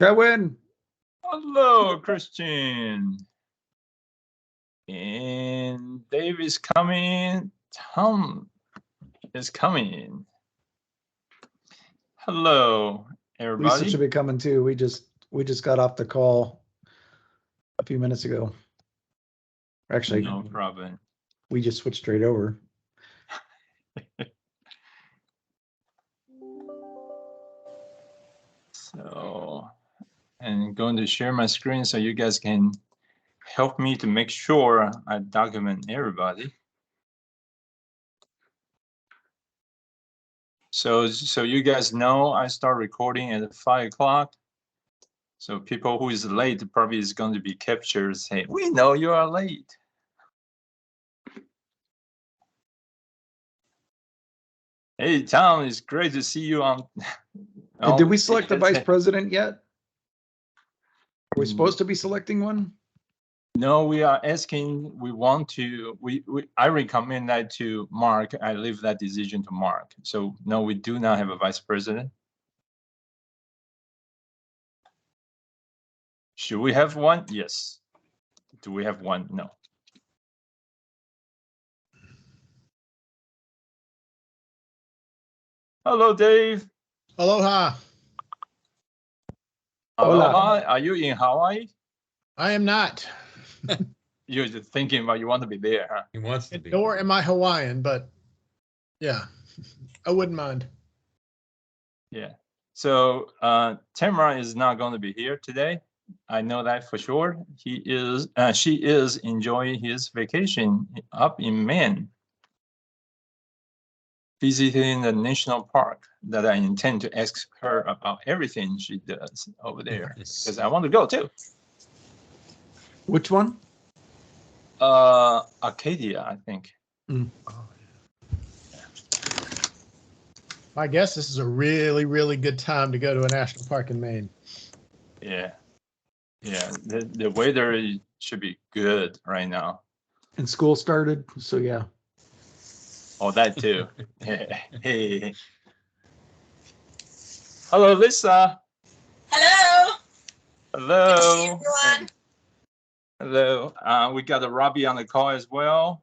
Kevin. Hello, Christian. And Dave is coming. Tom is coming. Hello, everybody. Lisa should be coming too. We just got off the call a few minutes ago. Actually, no problem. We just switched straight over. So, and going to share my screen so you guys can help me to make sure I document everybody. So you guys know I start recording at 5 o'clock. So people who is late probably is going to be captured saying, "We know you are late." Hey, Tom, it's great to see you on. And did we select the vice president yet? Are we supposed to be selecting one? No, we are asking. We want to. I recommend that to Mark. I leave that decision to Mark. So no, we do not have a vice president. Should we have one? Yes. Do we have one? No. Hello, Dave. Aloha. Aloha. Are you in Hawaii? I am not. You're just thinking about you want to be there, huh? He wants to be. Nor am I Hawaiian, but yeah, I wouldn't mind. Yeah. So Tamara is not going to be here today. I know that for sure. She is enjoying his vacation up in Maine, visiting the national park that I intend to ask her about everything she does over there, because I want to go too. Which one? Arcadia, I think. Mm. My guess this is a really, really good time to go to a national park in Maine. Yeah. Yeah, the weather should be good right now. And school started, so yeah. Oh, that too. Hey. Hello, Lisa. Hello. Hello. Good to see everyone. Hello. We got Robbie on the call as well.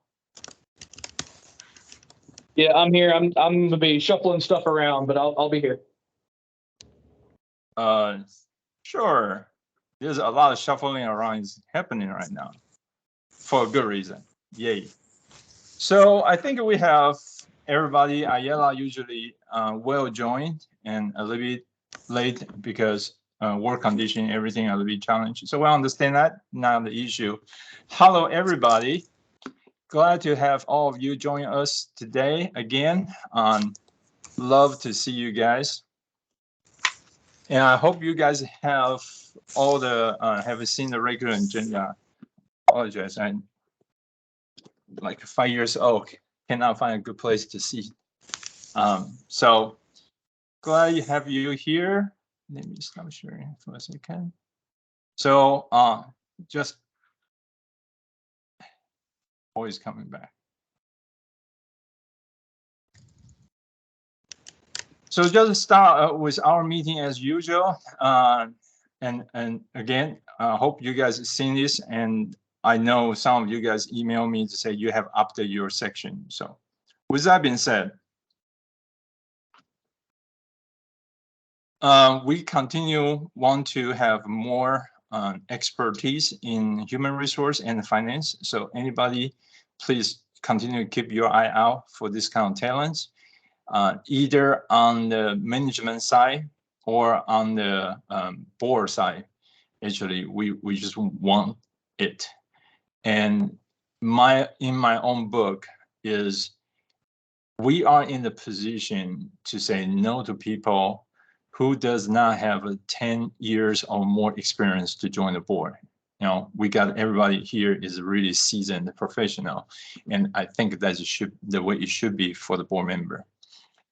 Yeah, I'm here. I'm gonna be shuffling stuff around, but I'll be here. Sure. There's a lot of shuffling around is happening right now, for a good reason. Yay. So I think we have everybody. Ayala usually well joined and a little bit late because work condition, everything a little bit challenged. So we understand that, not the issue. Hello, everybody. Glad to have all of you join us today again. Love to see you guys. And I hope you guys have all the have seen the regular agenda. Apologize, I'm like 5 years old, cannot find a good place to see. So glad to have you here. Let me stop sharing for a second. So just always coming back. So just start with our meeting as usual. And again, I hope you guys have seen this. And I know some of you guys email me to say you have updated your section. So with that being said, we want to have more expertise in human resource and finance. So anybody, please continue to keep your eye out for this kind of talents. Either on the management side or on the board side. Actually, we just want it. And in my own book is we are in the position to say no to people who does not have 10 years or more experience to join the board. You know, we got everybody here is really seasoned professional, and I think that's the way it should be for the board member.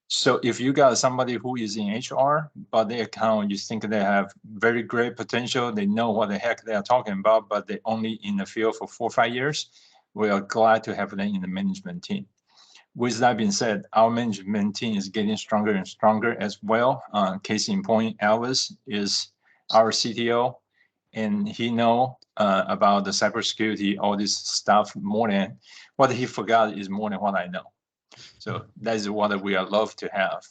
So if you got somebody who is in HR, but they account, you think they have very great potential, they know what the heck they are talking about, but they only in the field for 4 or 5 years, we are glad to have them in the management team. With that being said, our management team is getting stronger and stronger as well. Case in point, Elvis is our CTO, and he know about the cybersecurity, all this stuff more than what he forgot is more than what I know. So that is what we are love to have.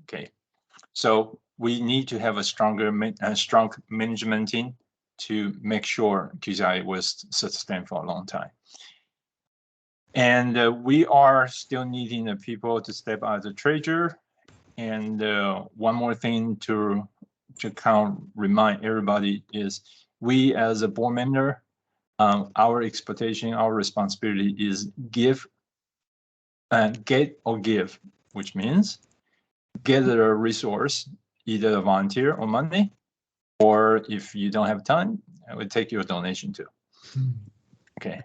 Okay, so we need to have a strong management team to make sure QCRA will sustain for a long time. And we are still needing the people to step out as a treasurer. And one more thing to remind everybody is we as a board member, our expectation, our responsibility is get or give, which means get a resource, either a volunteer or money, or if you don't have time, I would take your donation too. Okay.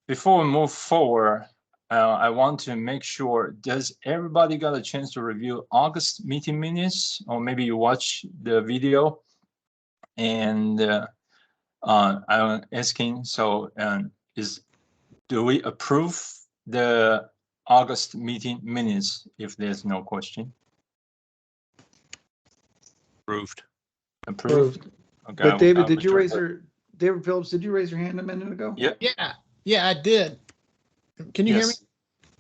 Before we move forward, I want to make sure, does everybody got a chance to review August meeting minutes? Or maybe you watch the video? And I'm asking, so do we approve the August meeting minutes if there's no question? Approved. Approved. Okay. But David, David Phillips, did you raise your hand a minute ago? Yeah. Yeah, I did. Can you hear me?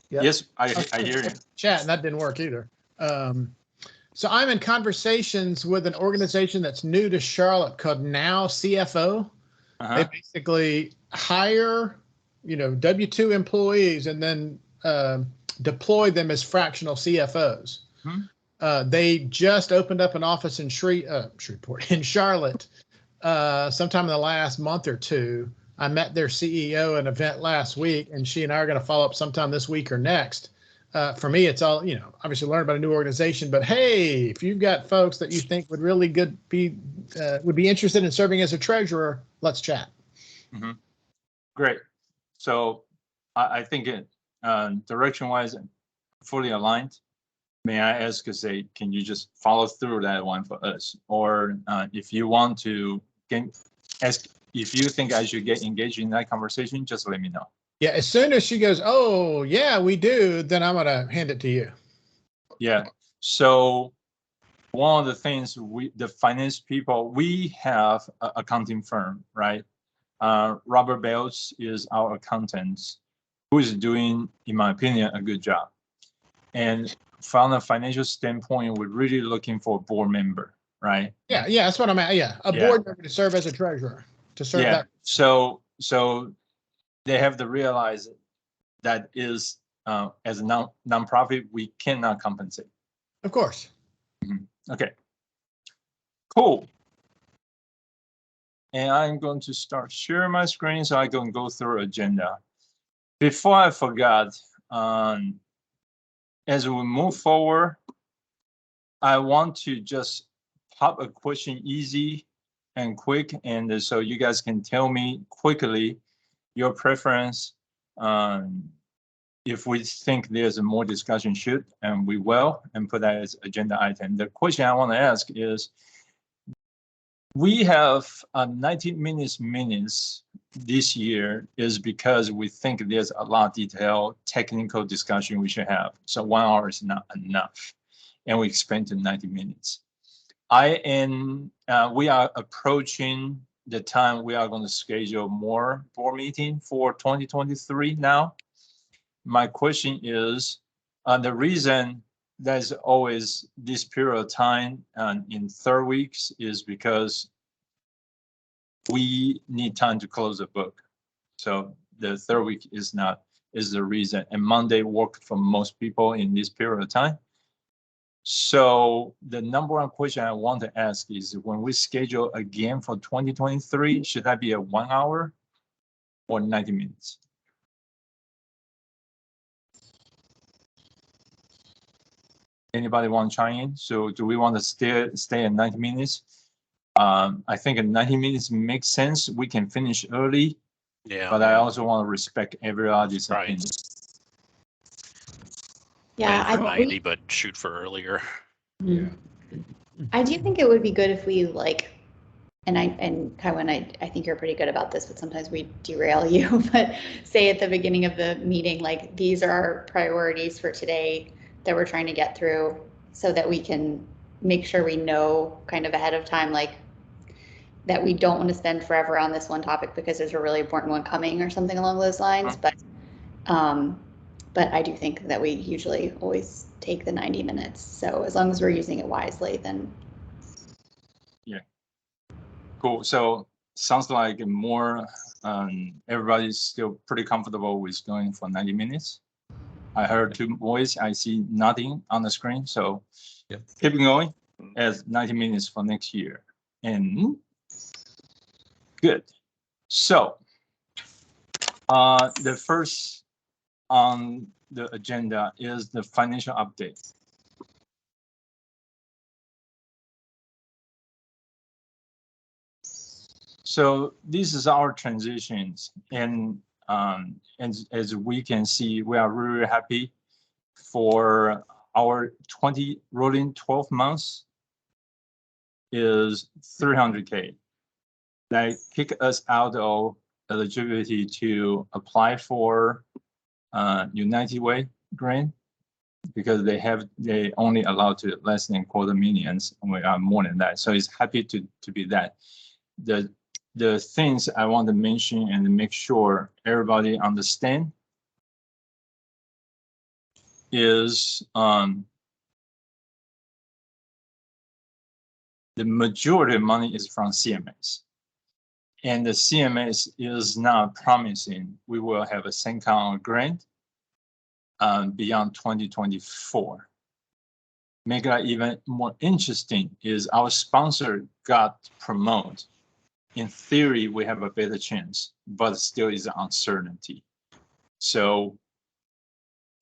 Yep. Yes, I hear you. Chat, and that didn't work either. So I'm in conversations with an organization that's new to Charlotte called Now CFO. They basically hire, W-2 employees and then deploy them as fractional CFOs. They just opened up an office in Shreveport, in Charlotte, sometime in the last month or two. I met their CEO at an event last week, and she and I are going to follow up sometime this week or next. For me, it's all, obviously learn about a new organization, but hey, if you've got folks that you think would really would be interested in serving as a treasurer, let's chat. Great. So I think direction-wise, fully aligned. May I ask, can you just follow through that one for us? Or if you want to ask, if you think I should get engaged in that conversation, just let me know. Yeah, as soon as she goes, oh, yeah, we do, then I'm going to hand it to you. Yeah. So one of the things the finance people, we have an accounting firm, right? Robert Bells is our accountant, who is doing, in my opinion, a good job. And from a financial standpoint, we're really looking for a board member, right? Yeah, that's what I'm at. Yeah, a board member to serve as a treasurer, to serve that. So they have to realize that is as a nonprofit, we cannot compensate. Of course. Okay. Cool. And I'm going to start sharing my screen so I can go through agenda. Before I forgot, as we move forward, I want to just pop a question easy and quick, and so you guys can tell me quickly your preference. If we think there's a more discussion should, and we will, and put that as agenda item. The question I want to ask is, we have 90 minutes this year is because we think there's a lot of detailed technical discussion we should have. So 1 hour is not enough, and we expand to 90 minutes. We are approaching the time we are going to schedule more board meeting for 2023 now. My question is, the reason there's always this period of time in third weeks is because we need time to close the book. So the third week is the reason, and Monday worked for most people in this period of time. So the number one question I want to ask is, when we schedule again for 2023, should that be a 1 hour or 90 minutes? Anybody want to chime in? So do we want to stay at 90 minutes? I think 90 minutes makes sense. We can finish early. Yeah. But I also want to respect everybody's opinion. Yeah, I 90, but shoot for earlier. Yeah. I do think it would be good if we and Kaiwan, I think you're pretty good about this, but sometimes we derail you, but say at the beginning of the meeting, these are our priorities for today that we're trying to get through, so that we can make sure we know kind of ahead of time, like that we don't want to spend forever on this one topic because there's a really important one coming or something along those lines. But I do think that we usually always take the 90 minutes. So as long as we're using it wisely, then. Yeah. Cool. So sounds like more, everybody's still pretty comfortable with going for 90 minutes. I heard 2 voices. I see nothing on the screen. So keep going as 90 minutes for next year. And good. So the first on the agenda is the financial update. So this is our transitions, and as we can see, we are really happy for our rolling 12 months is 300K. That kick us out of eligibility to apply for United Way grant because they only allowed to less than $250,000, and we are more than that. So it's happy to be that. The things I want to mention and make sure everybody understand is the majority of money is from CMS. And the CMS is not promising we will have a same kind of grant beyond 2024. Make that even more interesting is our sponsor got promoted. In theory, we have a better chance, but still is an uncertainty. So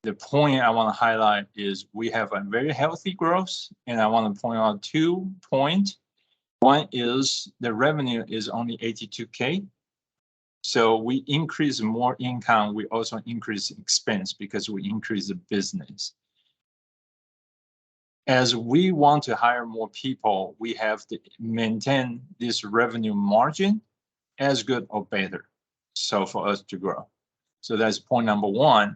the point I want to highlight is we have a very healthy growth, and I want to point out 2 points. One is the revenue is only 82K. So we increase more income, we also increase expense because we increase the business. As we want to hire more people, we have to maintain this revenue margin as good or better. So for us to grow. So that's point number 1.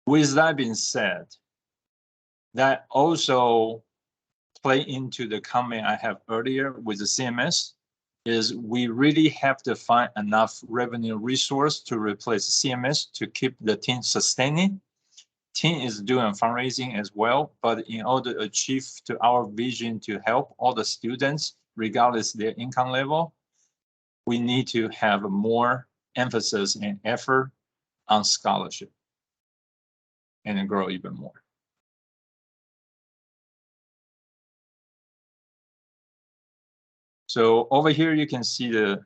With that being said, that also play into the comment I have earlier with the CMS is we really have to find enough revenue resource to replace CMS to keep the team sustaining. Team is doing fundraising as well, but in order to achieve to our vision to help all the students, regardless their income level, we need to have more emphasis and effort on scholarship and then grow even more. So over here, you can see the,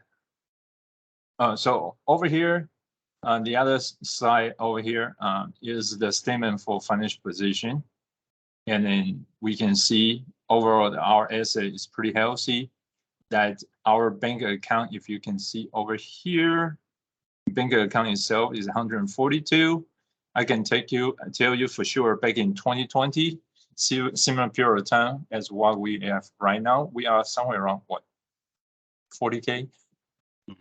so over here, on the other side over here is the statement for financial position. And then we can see overall our asset is pretty healthy, that our bank account, if you can see over here, bank account itself is 142. I can tell you for sure back in 2020, similar period of time as what we have right now, we are somewhere around what, 40K?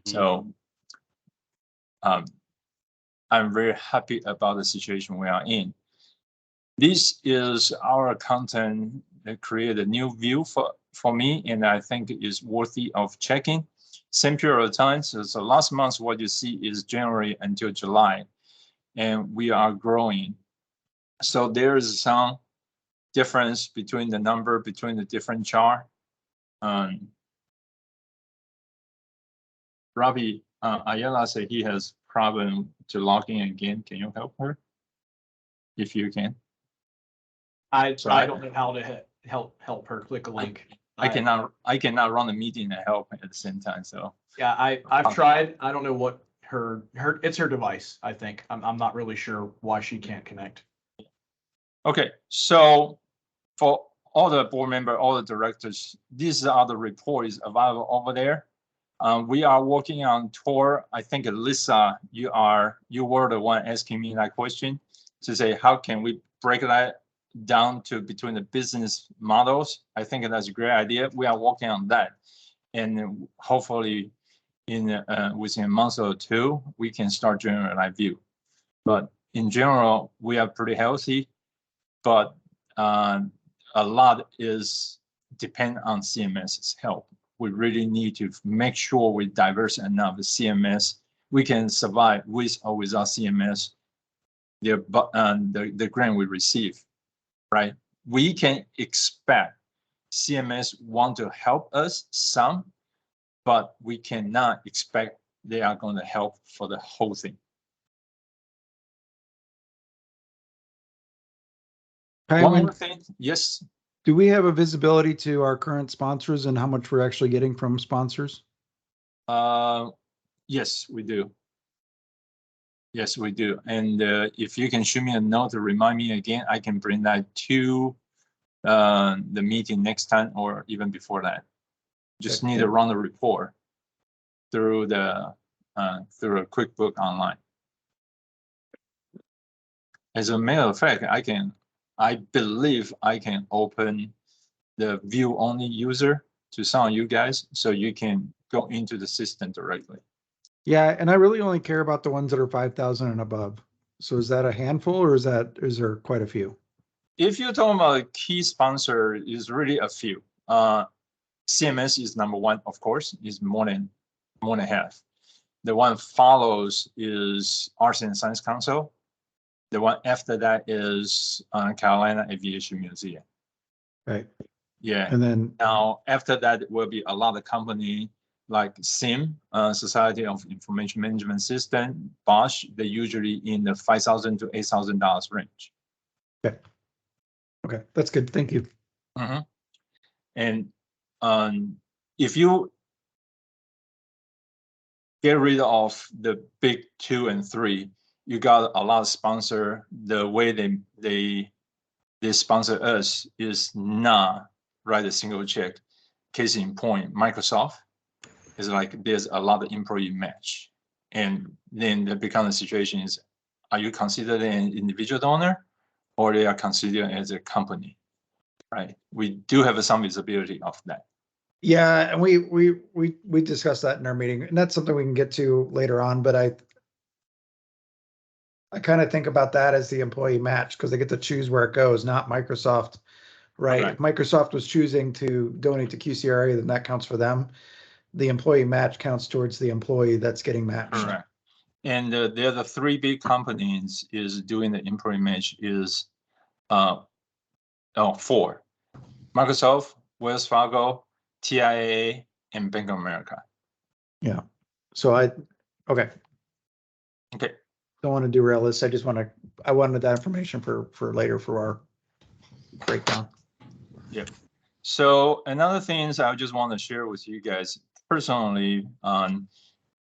So I'm very happy about the situation we are in. This is our content that created a new view for me, and I think it is worthy of checking. Same period of time, so last month what you see is January until July, and we are growing. So there is some difference between the number between the different chart. Robbie Ayala said he has problem to log in again. Can you help her? If you can. I don't know how to help her click a link. I cannot run the meeting and help at the same time. So Yeah, I've tried. I don't know what it's her device, I think. I'm not really sure why she can't connect. okay, so for all the board member, all the directors, these are the reports available over there. We are working on tour. I think Lisa, you were the one asking me that question to say how can we break that down to between the business models. I think that's a great idea. We are working on that, and hopefully in within a month or 2 we can start general live view. But in general, we are pretty healthy. But a lot is depend on CMS's help. We really need to make sure we're diverse enough. The CMS, we can survive with or without CMS, the grant we receive, right? We can expect CMS want to help us some, but we cannot expect they are going to help for the whole thing. One more thing, yes. Do we have a visibility to our current sponsors and how much we're actually getting from sponsors? Yes, we do. Yes, we do. And if you can shoot me a note to remind me again, I can bring that to the meeting next time or even before that. Just need to run the report through the through a QuickBook online. As a matter of fact, I believe I can open the view only user to some of you guys so you can go into the system directly. Yeah, and I really only care about the ones that are 5,000 and above. So is that a handful or is there quite a few? If you're talking about a key sponsor, is really a few. CMS is number one, of course, is more than half. The one follows is Arts and Science Council. The one after that is Carolina Aviation Museum. Right. Yeah. And then now after that will be a lot of company like SIM, Society of Information Management System, Bosch. They're usually in the $5,000 to $8,000 range. okay. Okay, that's good. Thank you. Mm-hmm. And if you get rid of the big 2 and 3, you got a lot of sponsor. The way they sponsor us is not write a single check. Case in point, Microsoft is like there's a lot of employee match, and then the become the situation is, are you considered an individual donor, or they are considered as a company, right? We do have some visibility of that. Yeah, and we discussed that in our meeting, and that's something we can get to later on. But I kind of think about that as the employee match because they get to choose where it goes, not Microsoft, right? If Microsoft was choosing to donate to QCRA, then that counts for them. The employee match counts towards the employee that's getting matched. Correct. And the other 3 big companies is doing the employee match is 4: Microsoft, Wells Fargo, TIAA, and Bank of America. Yeah. So okay. Okay. Don't want to derail this. I wanted that information for later for our breakdown. Yep. So another thing is I just want to share with you guys personally.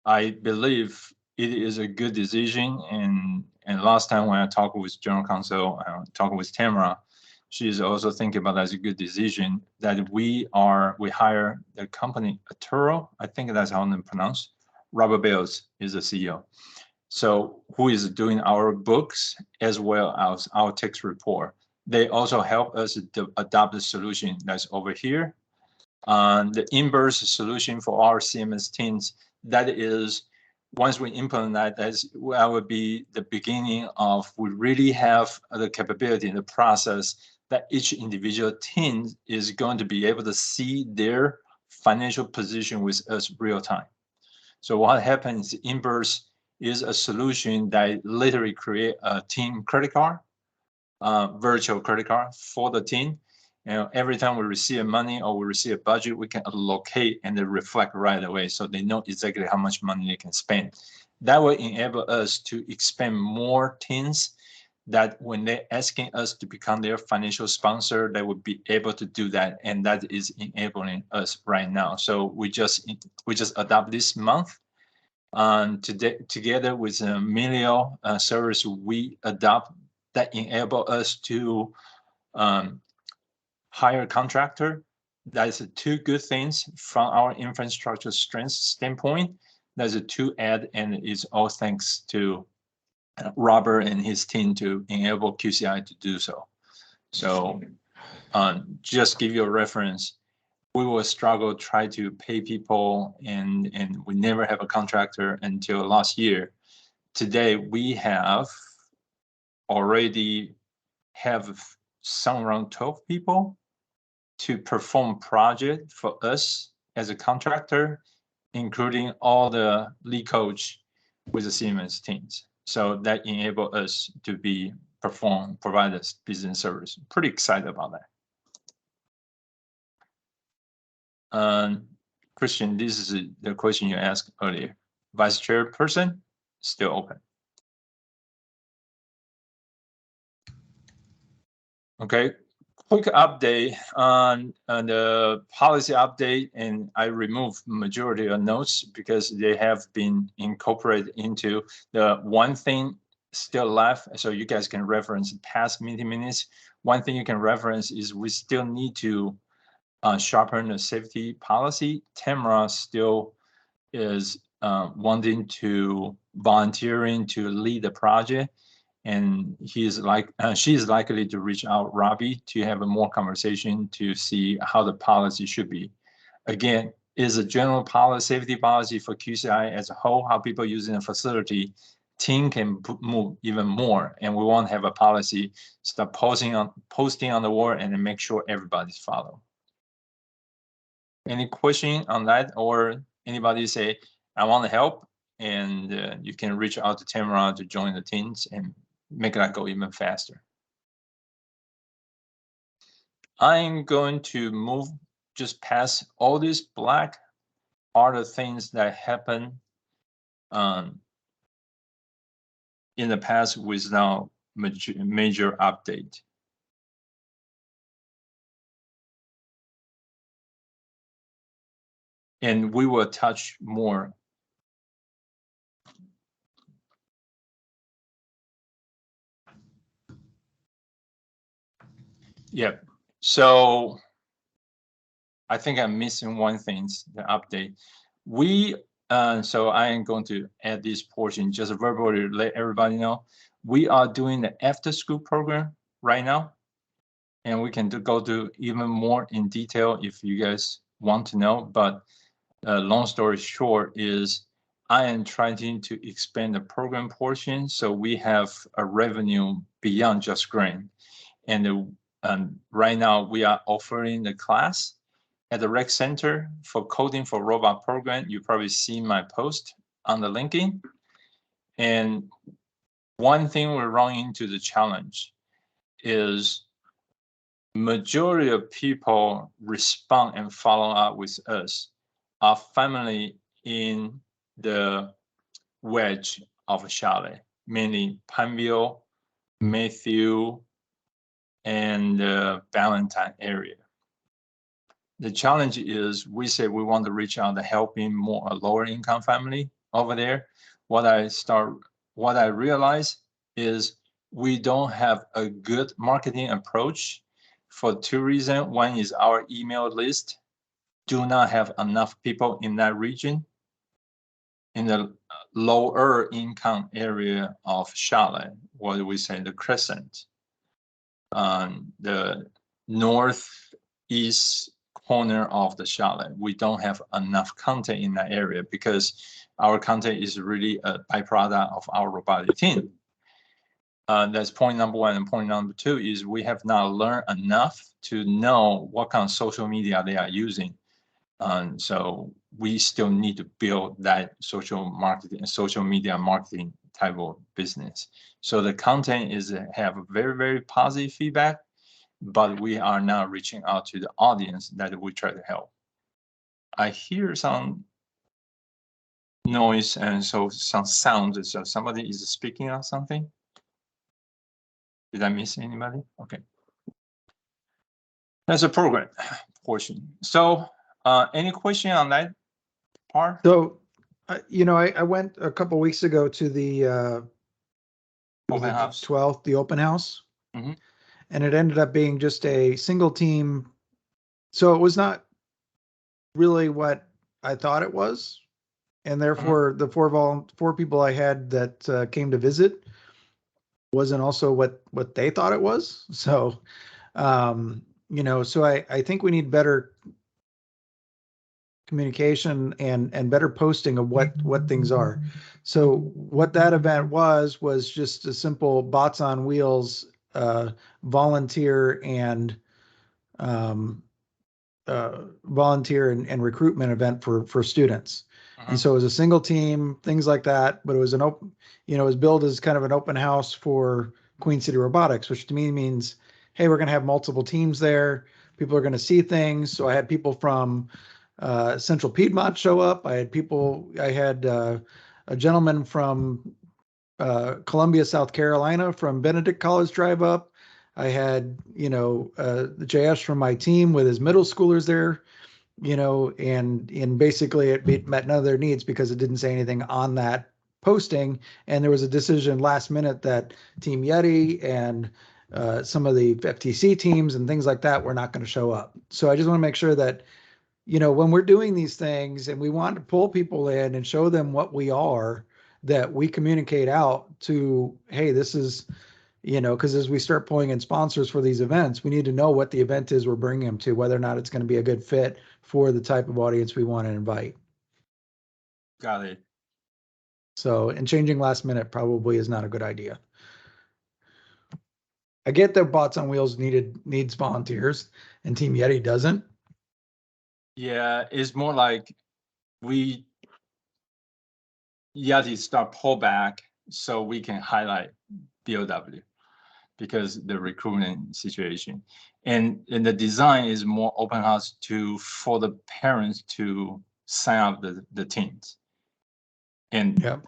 I believe it is a good decision. And last time when I talked with General Counsel, talking with Tamara, she's also thinking about that as a good decision that we hire the company Aturo. I think that's how it's pronounced. Robert Bales is the CEO. So who is doing our books as well as our tax report. They also help us to adopt the solution that's over here. The inverse solution for our CMS teams, that is, once we implement that, that would be the beginning of we really have the capability in the process that each individual team is going to be able to see their financial position with us real time. So what happens, inverse is a solution that literally create a team credit card, virtual credit card for the team. Every time we receive money or we receive a budget, we can allocate and they reflect right away, so they know exactly how much money they can spend. That will enable us to expand more teams that when they're asking us to become their financial sponsor, they would be able to do that, and that is enabling us right now. So we just adopt this month. Together with Emilio service, we adopt that enable us to hire a contractor. That is 2 good things from our infrastructure strength standpoint. That's a 2 add, and it's all thanks to Robert and his team to enable QCI to do so. So just give you a reference, we will struggle try to pay people and we never have a contractor until last year. Today we already have some around 12 people to perform project for us as a contractor, including all the lead coach with the Siemens teams. So that enable us to provide us business service. Pretty excited about that. Christian, this is the question you asked earlier. Vice chairperson, still open. Okay, quick update on the policy update, and I removed majority of notes because they have been incorporated into the one thing still left, so you guys can reference past meeting minutes. One thing you can reference is we still need to sharpen the safety policy. Tamara still is wanting to volunteering to lead the project, and she's likely to reach out Robbie to have a more conversation to see how the policy should be. Again, is a general policy, safety policy for QCI as a whole, how people using the facility. Team can move even more, and we want to have a policy, start posting on the wall, and then make sure everybody's followed. Any question on that, or anybody say, I want to help, and you can reach out to Tamara to join the teams and make that go even faster. I'm going to move just past all these black are the things that happen in the past with now major update. And we will touch more. Yep. So I think I'm missing one thing, the update. So I am going to add this portion, just verbally let everybody know. We are doing the after school program right now, and we can go to even more in detail if you guys want to know. But long story short is I am trying to expand the program portion so we have a revenue beyond just grant. And right now we are offering the class at the rec center for coding for robot program. You probably see my post on the LinkedIn. And one thing we're running into the challenge is majority of people respond and follow up with us are family in the wedge of Charlotte, mainly Pineville, Matthew, and Valentine area. The challenge is we say we want to reach out to helping more a lower income family over there. What I realize is we don't have a good marketing approach for two reasons. One is our email list do not have enough people in that region, in the lower income area of Charlotte, what do we say, the Crescent, the northeast corner of the Charlotte. We don't have enough content in that area because our content is really a byproduct of our robotic team. That's point number one. And point number two is we have not learned enough to know what kind of social media they are using. So we still need to build that social media marketing type of business. So the content have very, very positive feedback, but we are now reaching out to the audience that we try to help. I hear some noise and so some sound. So somebody is speaking on something. Did I miss anybody? Okay. That's a program portion. So any question on that part? So, I went a couple weeks ago to the Open house. 12th, the open house, Mhm. and it ended up being just a single team. So it was not really what I thought it was, and therefore the four people I had that came to visit wasn't also what they thought it was. So, so I think we need better communication and better posting of what things are. So what that event was just a simple bots on wheels, volunteer and volunteer and recruitment event for students. And so it was a single team, things like that, but it was an open, it was billed as kind of an open house for Queen City Robotics, which to me means, hey, we're going to have multiple teams there. People are going to see things. So I had people from Central Piedmont show up. I had a gentleman from Columbia, South Carolina from Benedict College drive up. I had, the JS from my team with his middle schoolers there, and basically it met none of their needs because it didn't say anything on that posting. And there was a decision last minute that Team Yeti and some of the FTC teams and things like that were not going to show up. So I just want to make sure that, when we're doing these things and we want to pull people in and show them what we are, that we communicate out to, hey, this is, because as we start pulling in sponsors for these events, we need to know what the event is we're bringing them to, whether or not it's going to be a good fit for the type of audience we want to invite. Got it. So, and changing last minute probably is not a good idea. I get that Bots on Wheels needs volunteers and Team Yeti doesn't. Yeah, it's more like Yeti start pull back so we can highlight BOW because the recruitment situation, and the design is more open house for the parents to sign up the teams. And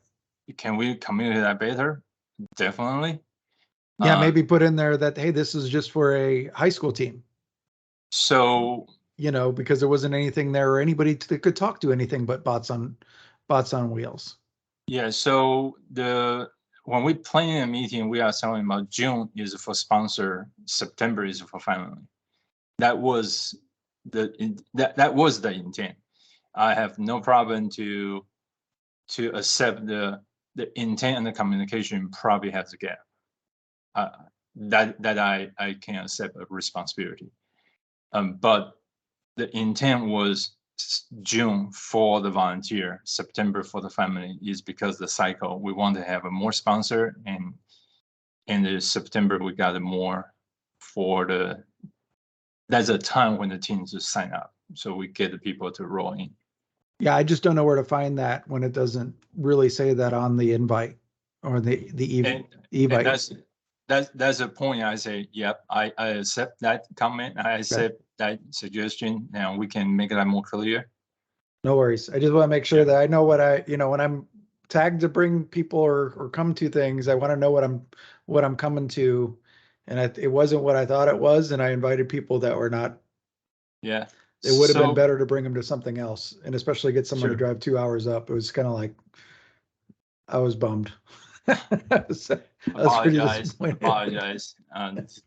can we communicate that better? Definitely. Yeah, maybe put in there that, hey, this is just for a high school team. So, because there wasn't anything there or anybody that could talk to anything but Bots on Wheels. Yeah. So when we plan a meeting, we are talking about June is for sponsor, September is for family. That was the intent. I have no problem to accept the intent and the communication probably has a gap. That I can accept a responsibility. But the intent was June for the volunteer, September for the family, is because the cycle, we want to have a more sponsor, and in the September we got more for that's a time when the teams just sign up. So we get the people to roll in. Yeah, I just don't know where to find that when it doesn't really say that on the invite or the evite. And that's a point. I say, yep, I accept that comment. I accept that suggestion. Now we can make that more clear. No worries. I just want to make sure that I know what when I'm tagged to bring people or come to things, I want to know what I'm coming to. And it wasn't what I thought it was. And I invited people that were not. Yeah. It would have been better to bring them to something else, and especially get someone to drive 2 hours up. It was kind of like, I was bummed. I was pretty disappointed. Apologize.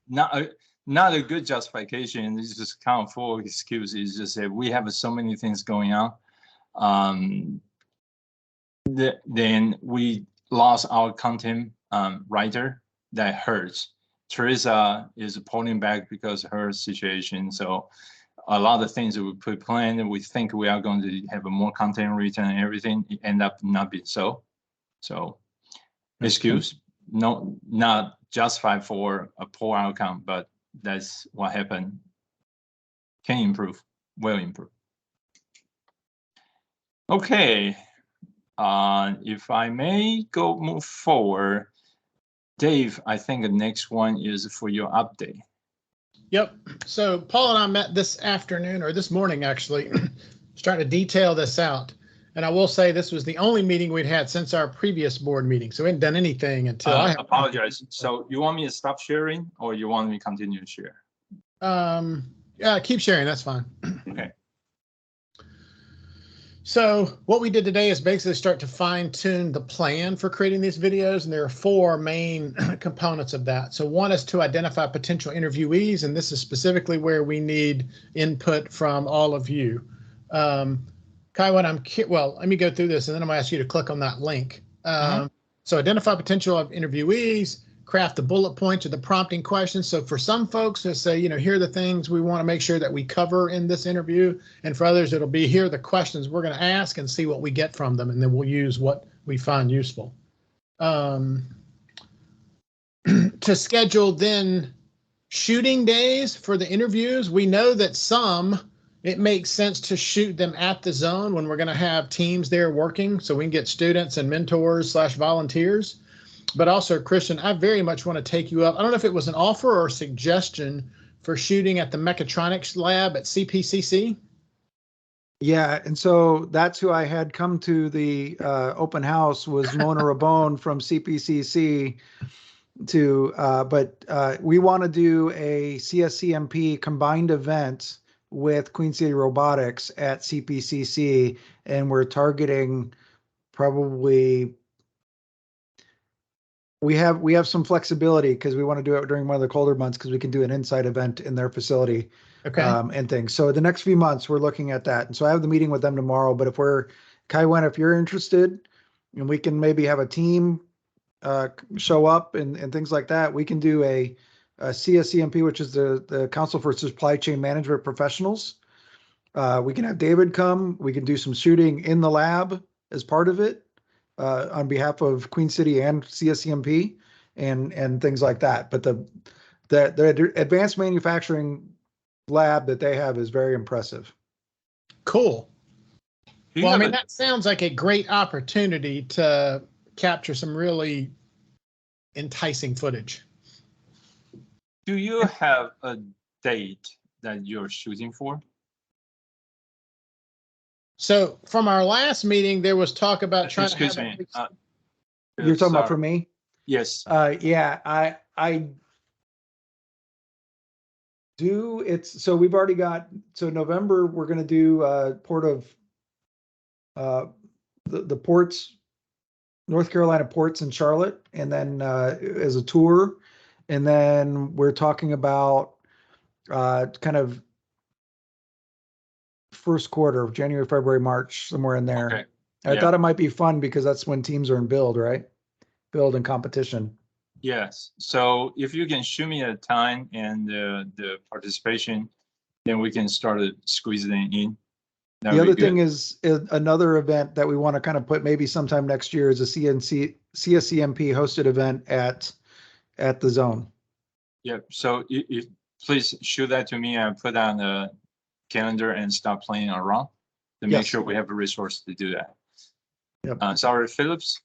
Not a good justification. It's just kind of full excuse. It's just that we have so many things going on. Then we lost our content writer. That hurts. Teresa is pulling back because of her situation. So a lot of things that we put planned and we think we are going to have a more content written and everything, it end up not being so. So excuse, not justified for a poor outcome, but that's what happened. Can improve, will improve. Okay, if I may move forward, Dave, I think the next one is for your update. Yep. So Paul and I met this afternoon, or this morning actually, trying to detail this out. And I will say this was the only meeting we'd had since our previous board meeting. So we hadn't done anything until I apologize. So you want me to stop sharing or you want me to continue to share? Yeah, keep sharing. That's fine. Okay. So what we did today is basically start to fine tune the plan for creating these videos. And there are 4 main components of that. So one is to identify potential interviewees. And this is specifically where we need input from all of you. Kai, let me go through this and then I'm gonna ask you to click on that link. So identify potential of interviewees, craft the bullet points or the prompting questions. So for some folks, they'll say, here are the things we want to make sure that we cover in this interview. And for others, it'll be here are the questions we're going to ask and see what we get from them. And then we'll use what we find useful. To schedule then shooting days for the interviews. We know that some it makes sense to shoot them at the zone when we're going to have teams there working, so we can get students and mentors / volunteers. But also, Christian, I very much want to take you up. I don't know if it was an offer or a suggestion for shooting at the mechatronics lab at CPCC. Yeah, and so that's who I had come to the open house was Mona Rabone from CPCC but we want to do a CSCMP combined event with Queen City Robotics at CPCC, and we're targeting probably we have some flexibility because we want to do it during one of the colder months because we can do an inside event in their facility. Okay. And things. So the next few months we're looking at that. And so I have the meeting with them tomorrow, but if if you're interested and we can maybe have a team show up and things like that, we can do a CSCMP, which is the Council for Supply Chain Management Professionals. We can have David come, we can do some shooting in the lab as part of it. On behalf of Queen City and CSCMP and things like that. But the advanced manufacturing lab that they have is very impressive. Cool. Well, I mean, that sounds like a great opportunity to capture some really enticing footage. Do you have a date that you're shooting for? So from our last meeting, there was talk about trying Excuse to me. You're talking about for me? Yes. Yeah, I do. So we've already got, so November, we're going to do port of the ports, North Carolina ports in Charlotte, and then as a tour. And then we're talking about kind of first quarter of January, February, March, somewhere in there. Okay. I thought it might be fun because that's when teams are in build, right? Build and competition. Yes. So if you can shoot me a time and the participation, then we can start squeezing it in. The other thing is another event that we want to kind of put maybe sometime next year is a CSCMP hosted event at the zone. Yeah. So if please shoot that to me and put on the calendar and stop playing around to make sure we have a resource to do that. Yep. Sorry, Phillips.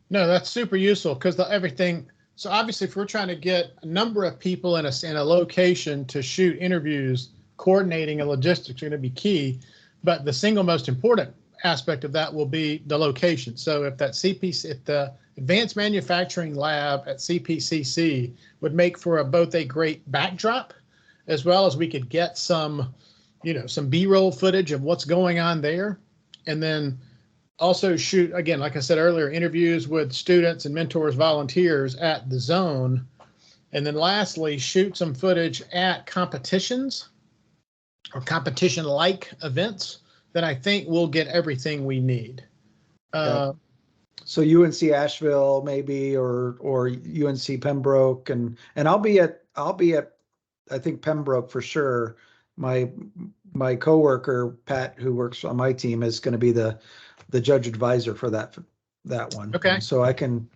No, that's super useful because everything. So obviously, if we're trying to get a number of people in a location to shoot interviews, coordinating and logistics are going to be key. But the single most important aspect of that will be the location. So if the Advanced Manufacturing Lab at CPCC would make for both a great backdrop, as well as we could get some B-roll footage of what's going on there, and then also shoot, again, like I said earlier, interviews with students and mentors, volunteers at the zone. And then lastly, shoot some footage at competitions or competition-like events. Then I think we'll get everything we need. So UNC Asheville maybe, or UNC Pembroke, and I'll be at I think Pembroke for sure. My coworker Pat, who works on my team, is going to be the judge advisor for that one. Okay. And so I can,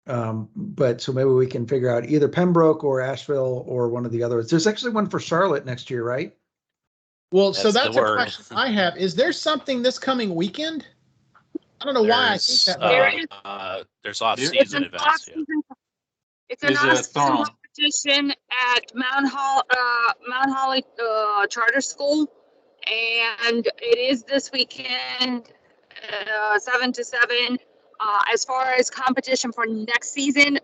but so maybe we can figure out either Pembroke or Asheville or one of the others. There's actually one for Charlotte next year, right? Well, so that's a question I have. Is there something this coming weekend? I don't know why I think that. There's off-season events. It's an off-season competition at Mount Holly Charter School, and it is this weekend, 7 to 7. As far as competition for next season,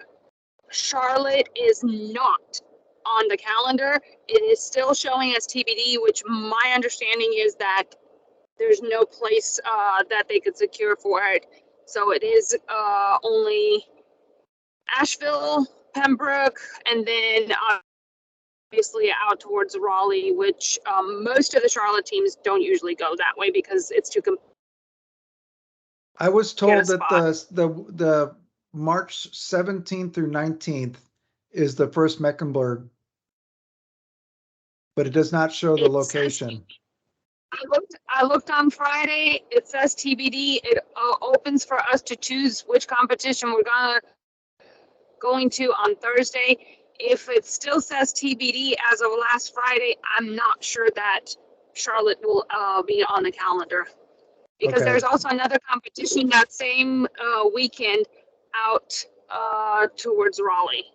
Charlotte is not on the calendar. It is still showing as TBD, which my understanding is that there's no place that they could secure for it. So it is only Asheville, Pembroke, and then obviously out towards Raleigh, which most of the Charlotte teams don't usually go that way because it's too I was told that the March 17th through 19th is the first Mecklenburg, but it does not show the location. I looked on Friday. It says TBD. It opens for us to choose which competition we're going to on Thursday. if it still says TBD as of last Friday, I'm not sure that Charlotte will be on the calendar. Because Okay. there's also another competition that same weekend out towards Raleigh.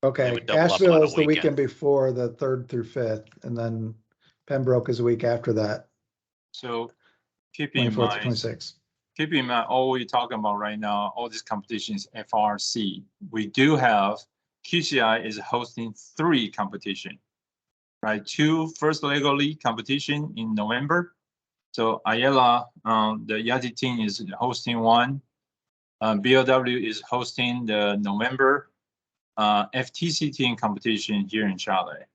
Okay, would double up on Asheville a is the weekend weekend. before the 3rd through 5th, and then Pembroke is a week after that, So keep in 24th to mind, 26th. keep in mind, all we're talking about right now, all these competitions, FRC. We do have, QCI is hosting 3 competition, right? 2 first Lego League competition in November. So Ayala, the Yati team is hosting one. BLW is hosting the November FTC team competition here in Charlotte.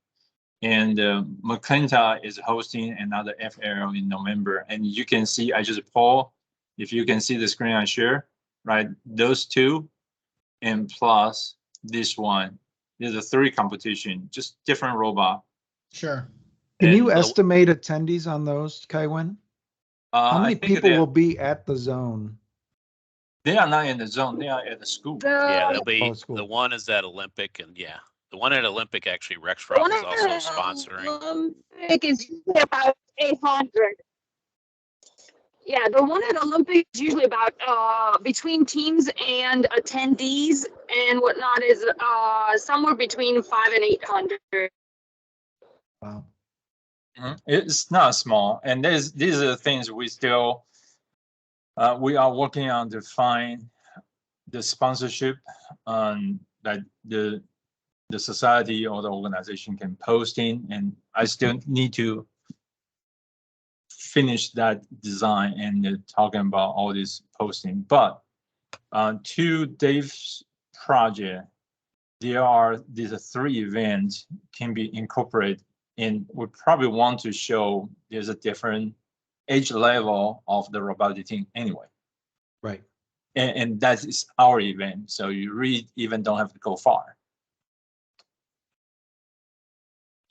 And McClintock is hosting another FL in November. And you can see, I just pull, if you can see the screen I share, right? Those 2 and plus this one. There's a 3 competition, just different robot. Sure. Can you And- estimate attendees on those, Kaiwen? How many people will be at the zone? They are not in the zone, they are at the school. Yeah, they'll be, Oh, it's cool. the one is at Olympic, and yeah, the one at Olympic, actually, The Rexroth one is also at sponsoring. Olympic is usually about 800. Yeah, the one at Olympic is usually about between teams and attendees and whatnot is somewhere between 500 and 800. Wow. It's not small, and these are the things we still we are working on to find the sponsorship that the society or the organization can post in, and I still need to finish that design and talking about all this posting. But to Dave's project, there are these 3 events can be incorporated, and we probably want to show there's a different age level of the robotic team anyway. Right. And that is our event, so you really even don't have to go far.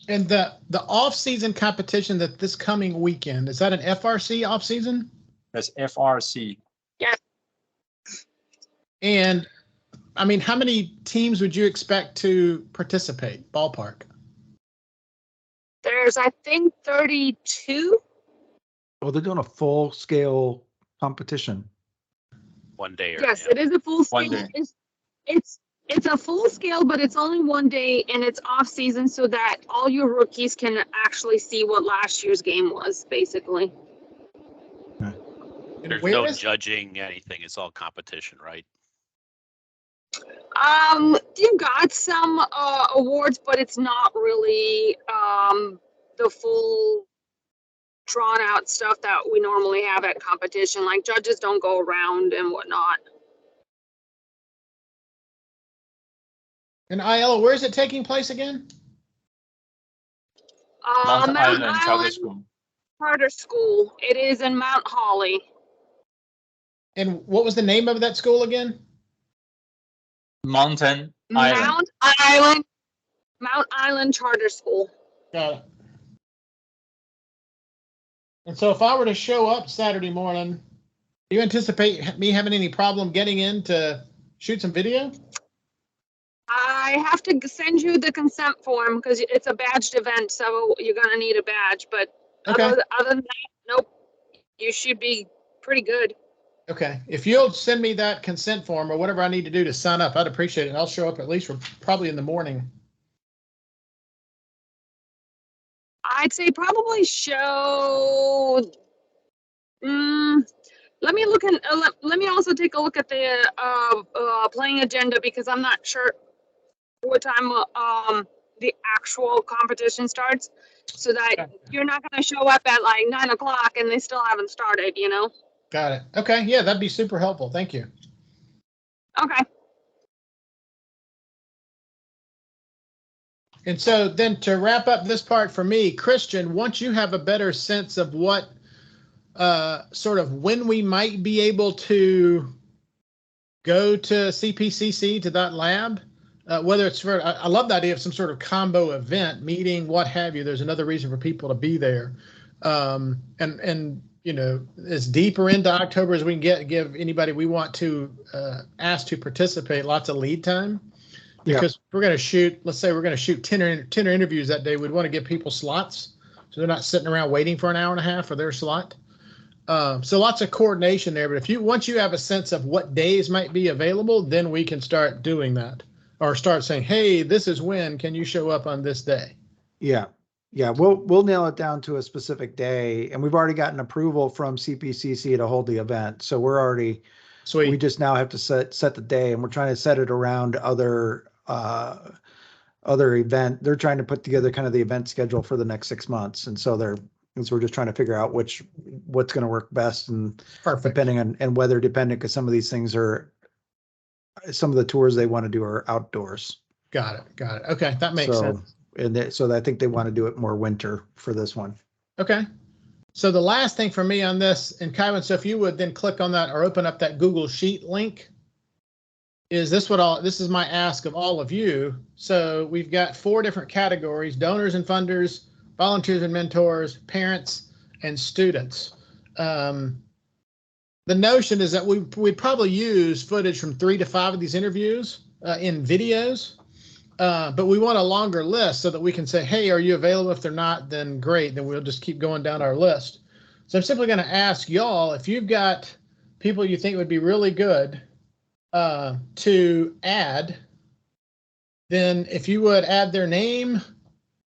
And the off-season competition that this coming weekend, is that an FRC off-season? That's FRC. Yes. And I mean, how many teams would you expect to participate, ballpark? There's, I think, 32. Oh, they're doing a full scale competition. One day or Yes, yeah. it is a full One scale. day. It's a full scale, but it's only one day and it's off season so that all your rookies can actually see what last year's game was, basically. And There's where no is- judging anything. It's all competition, right? You got some awards, but it's not really the full drawn out stuff that we normally have at competition. Like judges don't go around and whatnot. And Ayala, where is it taking place again? Mount Island Mount Charter Island School. Charter School. It is in Mount Holly. And what was the name of that school again? Mountain Island. Mount Island Charter School. Got it. And so if I were to show up Saturday morning, do you anticipate me having any problem getting in to shoot some video? I have to send you the consent form because it's a badged event, so you're gonna need a badge. But Okay. other than that, nope. You should be pretty good. Okay. If you'll send me that consent form or whatever I need to do to sign up, I'd appreciate it. I'll show up at least probably in the morning. I'd say probably show. Let me look in. Let me also take a look at the playing agenda because I'm not sure what time the actual competition starts, so that you're not going to show up at like 9 o'clock and they still haven't started. You know. Got it. Okay. Yeah, that'd be super helpful. Thank you. Okay. And so then to wrap up this part for me, Christian, once you have a better sense of what sort of when we might be able to go to CPCC, to that lab, whether it's for, I love the idea of some sort of combo event, meeting, what have you. There's another reason for people to be there. And you know, as deeper into October as we can give anybody we want to ask to participate lots of lead time. Because we're going to shoot, let's say we're going to shoot 10 interviews that day. We'd want to give people slots so they're not sitting around waiting for an hour and a half for their slot. So lots of coordination there. But once you have a sense of what days might be available, then we can start doing that, or start saying, hey, this is when, can you show up on this day? Yeah. Yeah. We'll nail it down to a specific day, and we've already gotten approval from CPCC to hold the event. So we're already, Sweet. we just now have to set the day, and we're trying to set it around other event. They're trying to put together kind of the event schedule for the next 6 months. And so we're just trying to figure out what's going to work best, and Perfect. depending on, and weather dependent, because some of these things some of the tours they want to do are outdoors. Got it. Okay. That makes sense. So I think they want to do it more winter for this one. Okay. So the last thing for me on this, and Kyron, so if you would then click on that or open up that Google Sheet link, this is my ask of all of you. So we've got 4 different categories: donors and funders, volunteers and mentors, parents, and students. The notion is that we'd probably use footage from 3 to 5 of these interviews in videos, but we want a longer list so that we can say, hey, are you available? If they're not, then great. Then we'll just keep going down our list. So I'm simply going to ask y'all, if you've got people you think would be really good to add, then if you would add their name,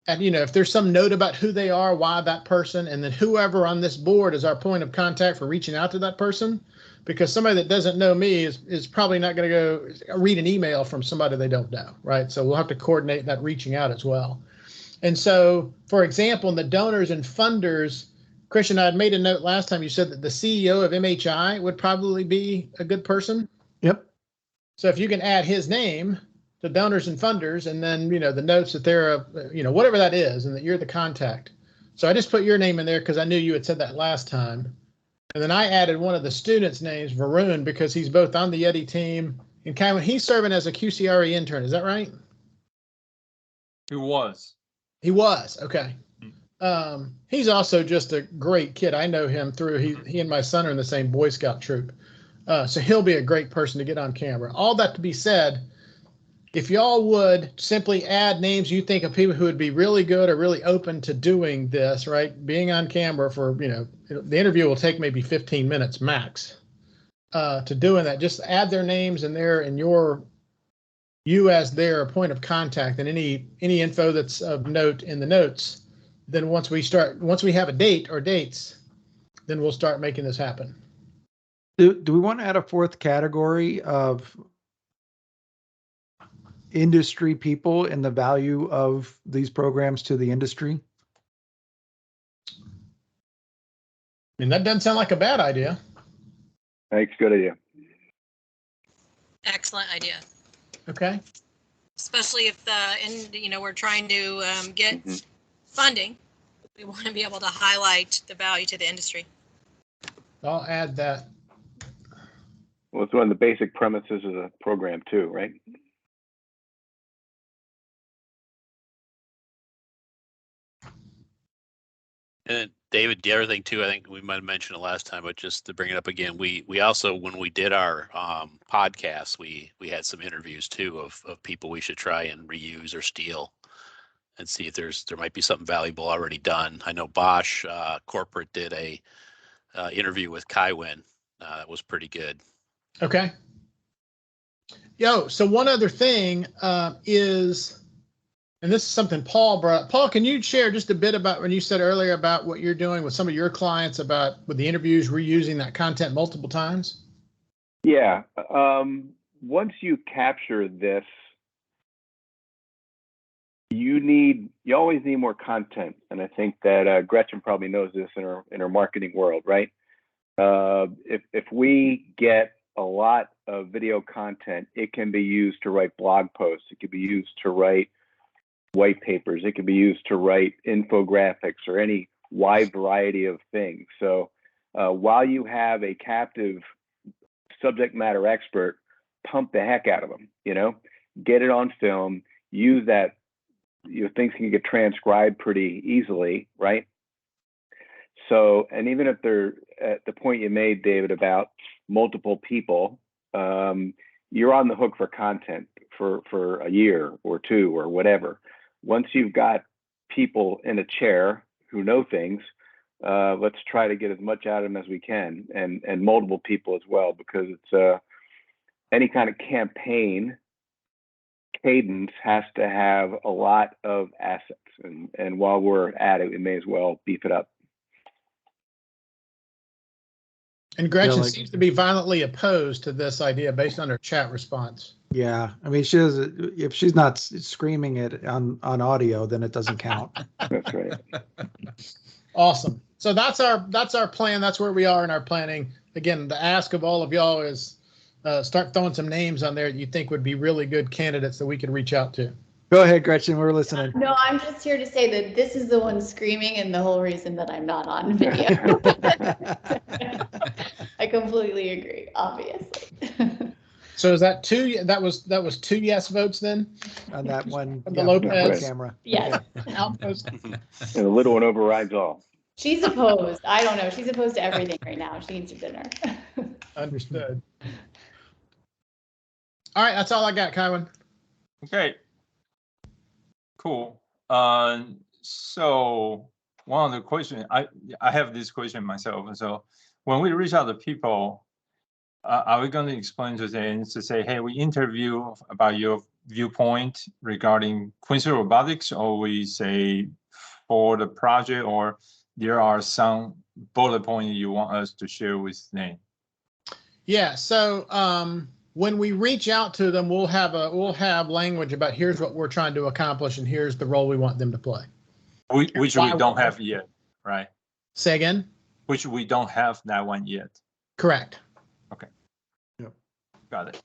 and if there's some note about who they are, why that person, and then whoever on this board is our point of contact for reaching out to that person, because somebody that doesn't know me is probably not going to go read an email from somebody they don't know, right? So we'll have to coordinate that reaching out as well. And so, for example, in the donors and funders, Christian, I had made a note last time. You said that the CEO of MHI would probably be a good person. Yep. So if you can add his name to donors and funders, and then, the notes that they're, whatever that is, and that you're the contact. So I just put your name in there because I knew you had said that last time. And then I added one of the students' names, Varun, because he's both on the Yeti team. And Kyron, he's serving as a QCRA intern. Is that right? He was. He was. Okay. He's also just a great kid. I know him through, he and my son are in the same Boy Scout troop. So he'll be a great person to get on camera. All that to be said, if y'all would simply add names you think of people who would be really good or really open to doing this, right? Being on camera for, the interview will take maybe 15 minutes max to doing that. Just add their names in there, and you as their point of contact, and any info that's of note in the notes. Then once we have a date or dates, then we'll start making this happen. Do we want to add a 4th category of industry people and the value of these programs to the industry? I mean, that doesn't sound like a bad idea. Thanks. Good idea. Excellent idea. Okay. Especially if we're trying to get funding. We want to be able to highlight the value to the industry. I'll add that. Well, it's one of the basic premises of the program too, right? And David, the other thing too, I think we might have mentioned it last time, but just to bring it up again, we also, when we did our podcast, we had some interviews too of people we should try and reuse or steal, and see if there might be something valuable already done. I know Bosch Corporate did a interview with Kywin. That was pretty good. Okay. So one other thing is, and this is something Paul brought up. Paul, can you share just a bit about when you said earlier about what you're doing with some of your clients with the interviews, reusing that content multiple times? Yeah. Once you capture this, you always need more content. And I think that Gretchen probably knows this in her marketing world, right? If we get a lot of video content, it can be used to write blog posts. It can be used to write white papers. It can be used to write infographics or any wide variety of things. So while you have a captive subject matter expert, pump the heck out of them, get it on film, use that. Things can get transcribed pretty easily, right? So, and even if they're at the point you made, David, about multiple people, you're on the hook for content for a year or two or whatever. Once you've got people in a chair who know things, let's try to get as much out of them as we can, and multiple people as well, because it's any kind of campaign cadence has to have a lot of assets, and while we're at it, we may as well beef it up. And Gretchen Yeah, like- seems to be violently opposed to this idea based on her chat response. Yeah, I mean, she has, if she's not screaming it on audio, then it doesn't count. That's right. Awesome. So that's our plan. That's where we are in our planning. Again, the ask of all of y'all is start throwing some names on there that you think would be really good candidates that we could reach out to. Go ahead, Gretchen. We're listening. No, I'm just here to say that this is the one screaming and the whole reason that I'm not on video. I completely agree, obviously. So is that two? That was 2 yes votes then? On that one, From the Lopez. camera. Yes. Outpost. And the little one overrides all. She's opposed. I don't know. She's opposed to everything right now. She needs her dinner. Understood. All right, that's all I got, Kywin. Okay. Cool. So one of the questions, I have this question myself. So when we reach out to people, are we going to explain to them to say, hey, we interview about your viewpoint regarding Quincy Robotics, or we say for the project, or there are some bullet points you want us to share with them? Yeah. So when we reach out to them, we'll have language about here's what we're trying to accomplish and here's the role we want them to play. Which we don't have yet, right? Say again? Which we don't have that one yet. Correct. Okay. Yep. Got it.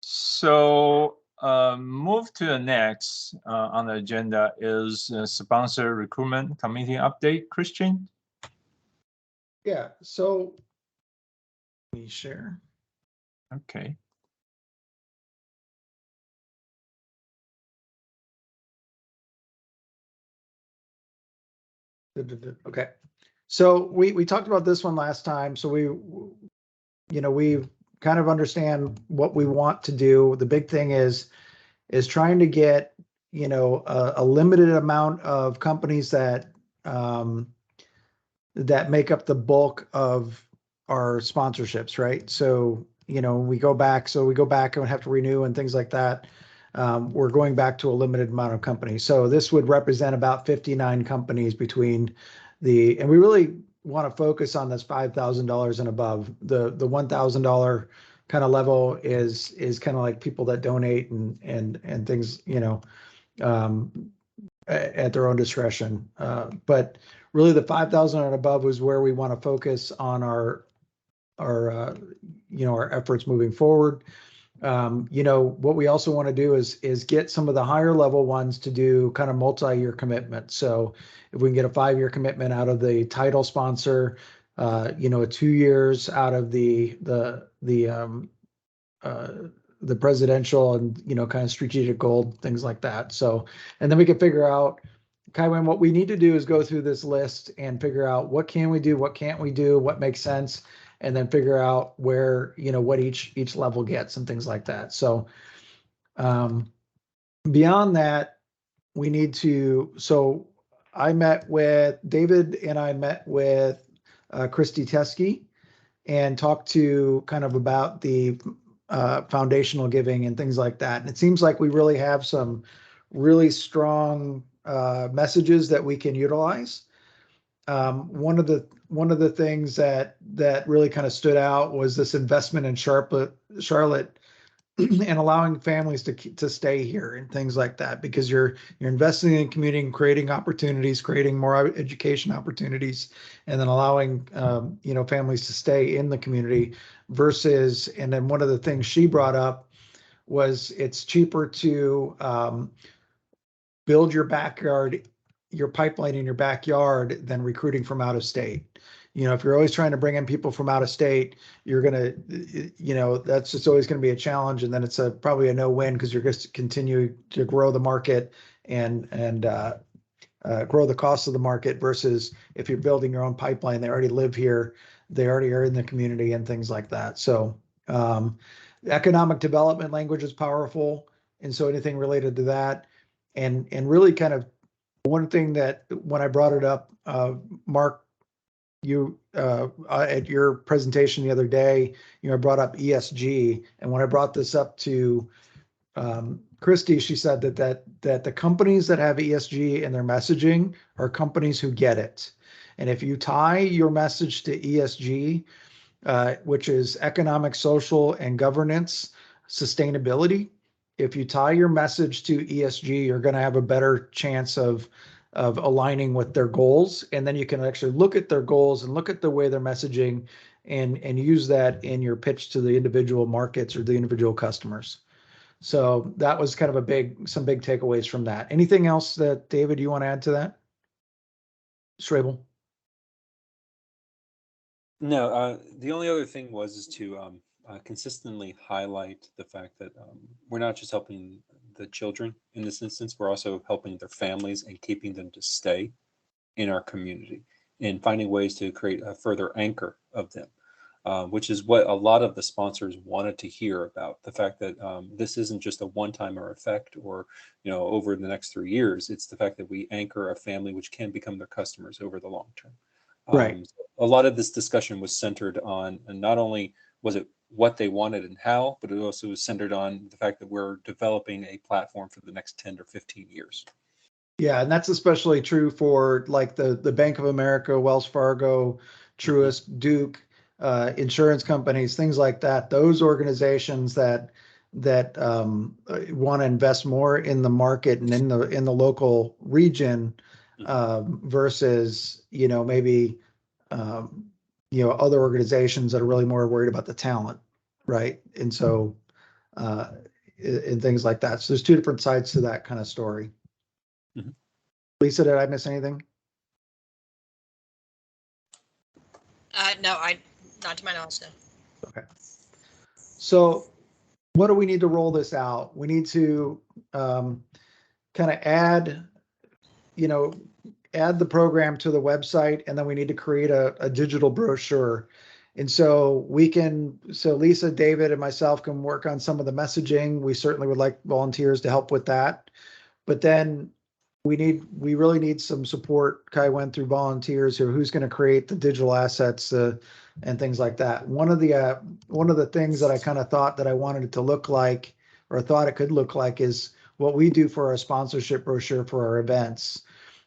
So move to the next on the agenda is sponsor recruitment committee update. Christian? Yeah, so let me share. Okay. Okay, so we talked about this one last time. So we kind of understand what we want to do. The big thing is trying to get, a limited amount of companies that that make up the bulk of our sponsorships, right? So, we go back and have to renew and things like that. We're going back to a limited amount of companies. So this would represent about 59 companies between and we really want to focus on this $5,000 and above. The $1,000 kind of level is kind of like people that donate and things, at their own discretion. But really the 5,000 and above is where we want to focus on our efforts moving forward. What we also want to do is get some of the higher level ones to do kind of multi-year commitments. So if we can get a 5-year commitment out of the title sponsor, 2 years out of the presidential and, kind of strategic gold, things like that. So, and then we can figure out, Kywin, what we need to do is go through this list and figure out what can we do, what can't we do, what makes sense, and then figure out where, what each level gets and things like that. So beyond that, we need to, so David and I met with Christy Teskey and talked to kind of about the foundational giving and things like that. And it seems like we really have some really strong messages that we can utilize. One of the things that really kind of stood out was this investment in Charlotte and allowing families to stay here and things like that, because you're investing in community and creating opportunities, creating more education opportunities, and then allowing families to stay in the community versus. And then one of the things she brought up was it's cheaper to build your backyard, your pipeline in your backyard than recruiting from out of state. If you're always trying to bring in people from out of state, you're going to, that's just always going to be a challenge. And then it's probably a no-win because you're going to continue to grow the market and grow the cost of the market versus if you're building your own pipeline, they already live here, they already are in the community and things like that. So economic development language is powerful. And so anything related to that, and really kind of one thing that when I brought it up, Mark, you at your presentation the other day, I brought up ESG, and when I brought this up to Christy, she said that the companies that have ESG in their messaging are companies who get it. And if you tie your message to ESG, which is economic, social, and governance, sustainability, if you tie your message to ESG, you're going to have a better chance of aligning with their goals. And then you can actually look at their goals and look at the way they're messaging and use that in your pitch to the individual markets or the individual customers. So that was kind of some big takeaways from that. Anything else that, David, you want to add to that? Schrabel? No, the only other thing is to consistently highlight the fact that we're not just helping the children in this instance, we're also helping their families and keeping them to stay in our community and finding ways to create a further anchor of them. Which is what a lot of the sponsors wanted to hear about, the fact that this isn't just a one-timer effect or, over the next 3 years. It's the fact that we anchor a family which can become their customers over the long term. Right. A lot of this discussion was centered on, and not only was it what they wanted and how, but it also was centered on the fact that we're developing a platform for the next 10 or 15 years. Yeah, and that's especially true for like the Bank of America, Wells Fargo, Truist, Duke, insurance companies, things like that. Those organizations that want to invest more in the market and in the local region versus maybe other organizations that are really more worried about the talent, right? And so and things like that. So there's two different sides to that kind of story. Mm-hmm. Lisa, did I miss anything? No, not to my knowledge. No. Okay. So what do we need to roll this out? We need to kind of add the program to the website, and then we need to create a digital brochure. And so Lisa, David, and myself can work on some of the messaging. We certainly would like volunteers to help with that. But then we really need some support. Kai went through volunteers who's going to create the digital assets and things like that. One of the things that I kind of thought that I wanted it to look like, or thought it could look like, is what we do for our sponsorship brochure for our events.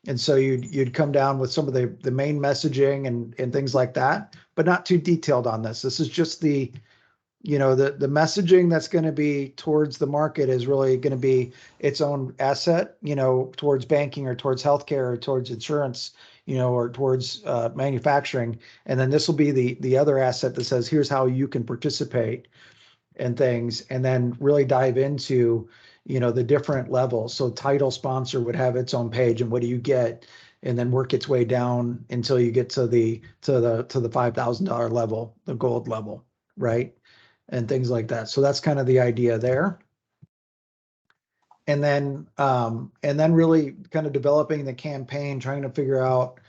And so you'd come down with some of the main messaging and things like that, but not too detailed on this. This is just the messaging that's going to be towards the market is really going to be its own asset, towards banking or towards healthcare or towards insurance, or towards manufacturing. And then this will be the other asset that says, here's how you can participate and things, and then really dive into, the different levels. So title sponsor would have its own page, and what do you get? And then work its way down until you get to the $5,000 level, the gold level, right? And things like that. So that's kind of the idea there. And then really kind of developing the campaign, trying to figure out,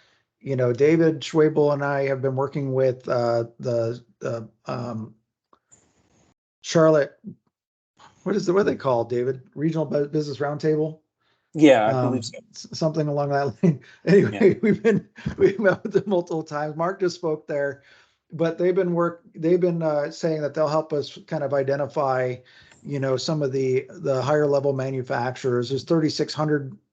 David Schwabel and I have been working with the Charlotte, what are they called, David? Regional Business Roundtable? Yeah, I believe so. Something along that line. Anyway, yeah. We've met with them multiple times. Mark just spoke there. But they've been saying that they'll help us kind of identify, some of the higher level manufacturers. There's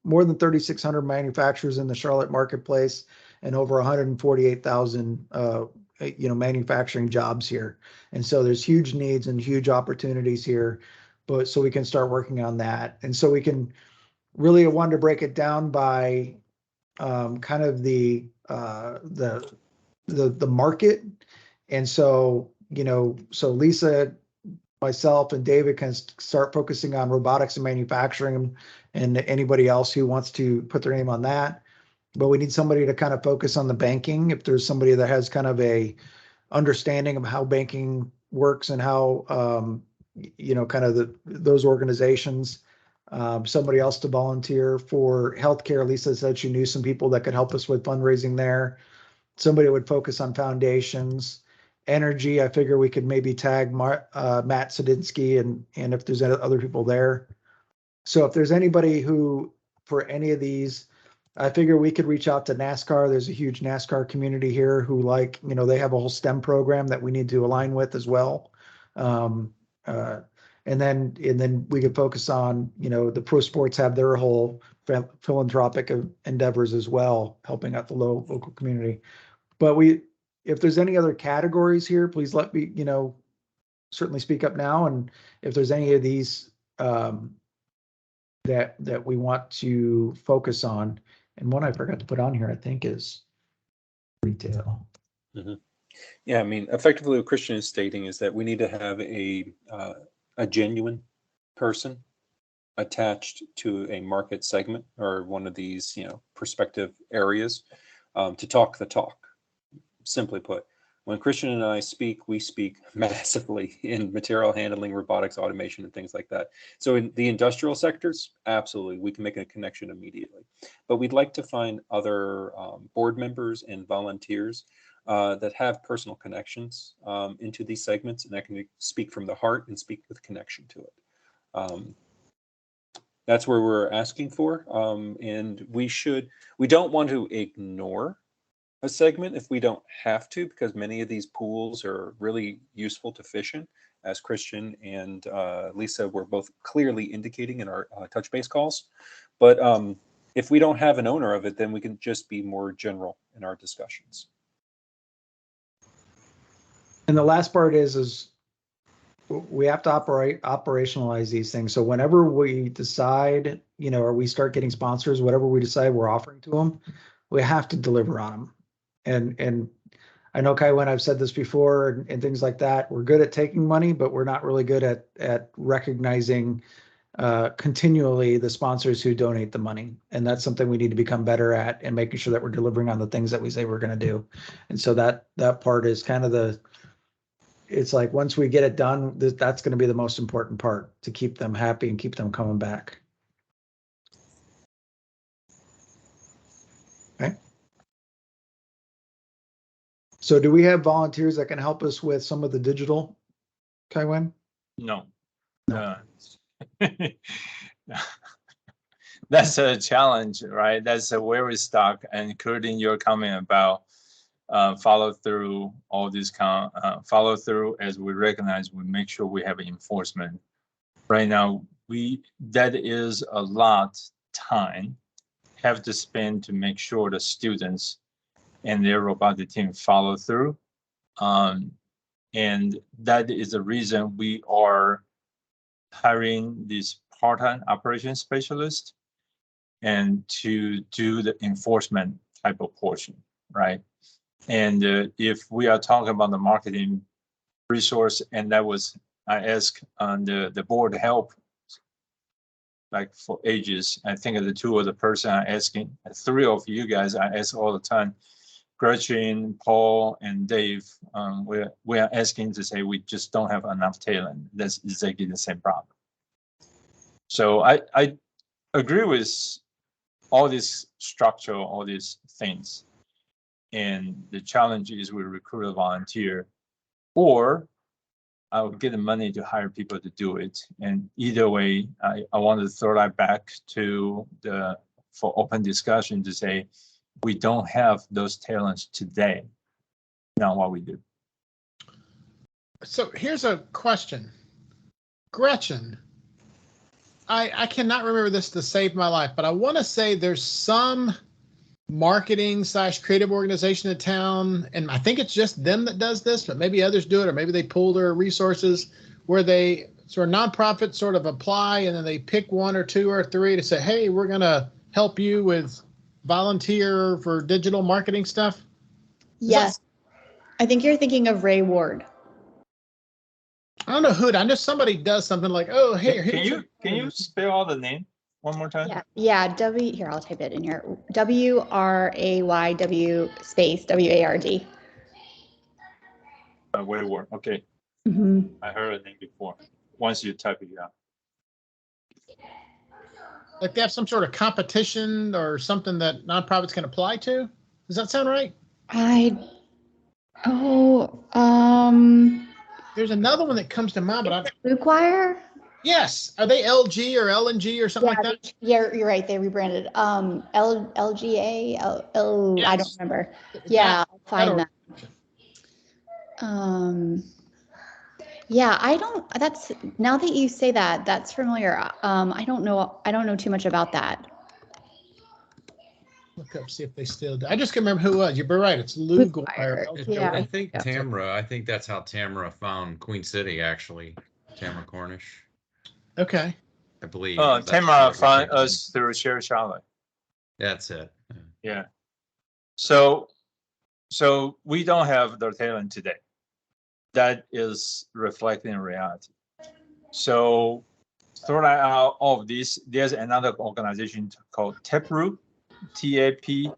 more than 3,600 manufacturers in the Charlotte marketplace, and over 148,000 manufacturing jobs here. And so there's huge needs and huge opportunities here, but so we can start working on that. And so we can really want to break it down by kind of the market. And so, so Lisa, myself, and David can start focusing on robotics and manufacturing, and anybody else who wants to put their name on that. But we need somebody to kind of focus on the banking. If there's somebody that has kind of a understanding of how banking works and how, kind of those organizations, somebody else to volunteer for healthcare. Lisa said she knew some people that could help us with fundraising there. Somebody would focus on foundations, energy, I figure we could maybe tag Matt Sadinsky and if there's other people there. So if there's anybody who, for any of these, I figure we could reach out to NASCAR. There's a huge NASCAR community here who they have a whole STEM program that we need to align with as well. And then we could focus on, the pro sports have their whole philanthropic endeavors as well, helping out the local community. But if there's any other categories here, please let me, certainly speak up now. And if there's any of these that we want to focus on, and one I forgot to put on here, I think, is retail. Mm-hmm. Yeah, I mean, effectively what Christian is stating is that we need to have a genuine person attached to a market segment or one of these, prospective areas to talk the talk. Simply put, when Christian and I speak, we speak massively in material handling, robotics, automation, and things like that. So in the industrial sectors, absolutely, we can make a connection immediately. But we'd like to find other board members and volunteers that have personal connections into these segments, and that can speak from the heart and speak with connection to it. That's where we're asking for, and we don't want to ignore a segment if we don't have to, because many of these pools are really useful to fish in, as Christian and Lisa were both clearly indicating in our touch base calls. But if we don't have an owner of it, then we can just be more general in our discussions. And the last part is we have to operationalize these things. So whenever we decide, or we start getting sponsors, whatever we decide we're offering to them, we have to deliver on them. And I know, Kai, when I've said this before and things like that, we're good at taking money, but we're not really good at recognizing continually the sponsors who donate the money. And that's something we need to become better at, and making sure that we're delivering on the things that we say we're going to do. And so that part is kind of it's like, once we get it done, that's going to be the most important part, to keep them happy and keep them coming back. Okay. So do we have volunteers that can help us with some of the digital, Kaiwen? No. No. That's a challenge, right? That's where we stuck, and including your comment about follow through, all this follow through. As we recognize, we make sure we have enforcement. Right now, that is a lot time have to spend to make sure the students and their robotic team follow through. And that is the reason we are hiring this part-time operations specialist and to do the enforcement type of portion, right? And if we are talking about the marketing resource, and that was, I asked the board help, like for ages. I think of the two of the person I'm asking, three of you guys I ask all the time, Gretchen, Paul, and Dave. We are asking to say we just don't have enough talent. That's exactly the same problem. So I agree with all this structure, all these things. And the challenge is we recruit a volunteer, or I would get the money to hire people to do it. And either way, I want to throw that back to for open discussion to say, we don't have those talents today. Now what we do. So here's a question. Gretchen, I cannot remember this to save my life, but I want to say there's some marketing / creative organization in town, and I think it's just them that does this, but maybe others do it, or maybe they pool their resources, where they sort of nonprofits sort of apply, and then they pick one or two or three to say, hey, we're going to help you with volunteer for digital marketing stuff. Yes. I think you're thinking of Ray Ward. I don't know who. I know somebody does something like, oh, hey, can you spell all the name one more time? Yeah. Here, I'll type it in here. WRAYW space WARD. Wayward. Okay. Mm-hmm. I heard a name before. Once you type it out. Like they have some sort of competition or something that nonprofits can apply to. Does that sound right? Oh, There's another one that comes to mind, but Blue Choir. yes, are they LG or LNG or something like that? Yeah, you're right. They rebranded. LGA. I don't Yes. remember. Yeah, I'll find that. That. Yeah, I don't. That's now that you say that, that's familiar. I don't know. I don't know too much about that. Look up, see if they still do. I just can't remember who it was. You're right. It's Lou Guire. Yeah. I think Yeah. Tamra, I think that's how Tamra found Queen City, actually. Tamra Cornish, Okay. I believe. That's Tamara what found you're us through Share Charlotte. That's it. Yeah. So we don't have the talent today. That is reflecting reality. So throughout all of this, there's another organization called Taproot, Taproot,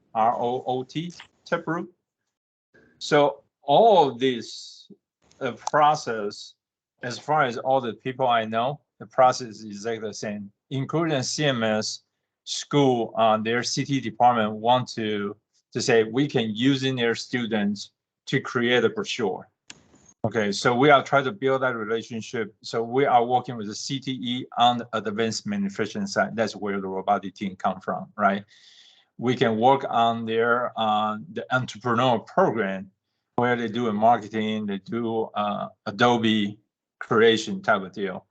Taproot. So all of this process, as far as all the people I know, the process is exactly the same, including CMS school, their CT department want to say we can use in their students to create a brochure. Okay, so we are trying to build that relationship. So we are working with the CTE on the advanced manufacturing side. That's where the robotic team come from, right? We can work on their the entrepreneur program where they do a marketing, they do Adobe creation type of deal.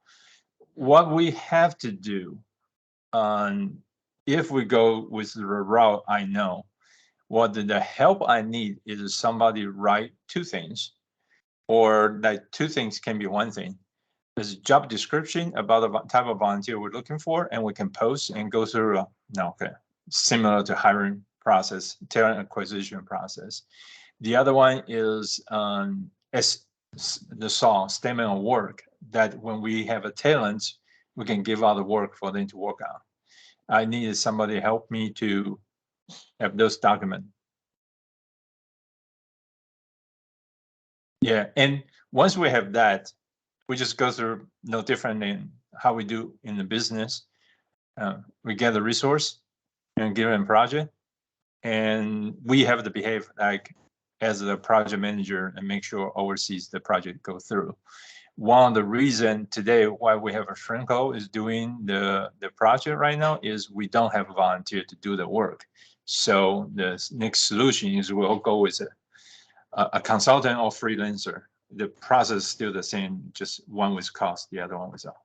What we have to do, if we go with the route I know, what the help I need is somebody write two things. Or like two things can be one thing. There's a job description about the type of volunteer we're looking for, and we can post and go through similar to hiring process, talent acquisition process. The other one is as the song statement of work, that when we have a talent, we can give out the work for them to work on. I needed somebody to help me to have those documents. Yeah, and once we have that, we just go through no different than how we do in the business. We get the resource and give them a project, and we have to behave like as the project manager and make sure oversees the project go through. One of the reason today why we have a Shrinko is doing the project right now is we don't have a volunteer to do the work. So the next solution is we'll go with a consultant or freelancer. The process is still the same, just one with cost, the other one without.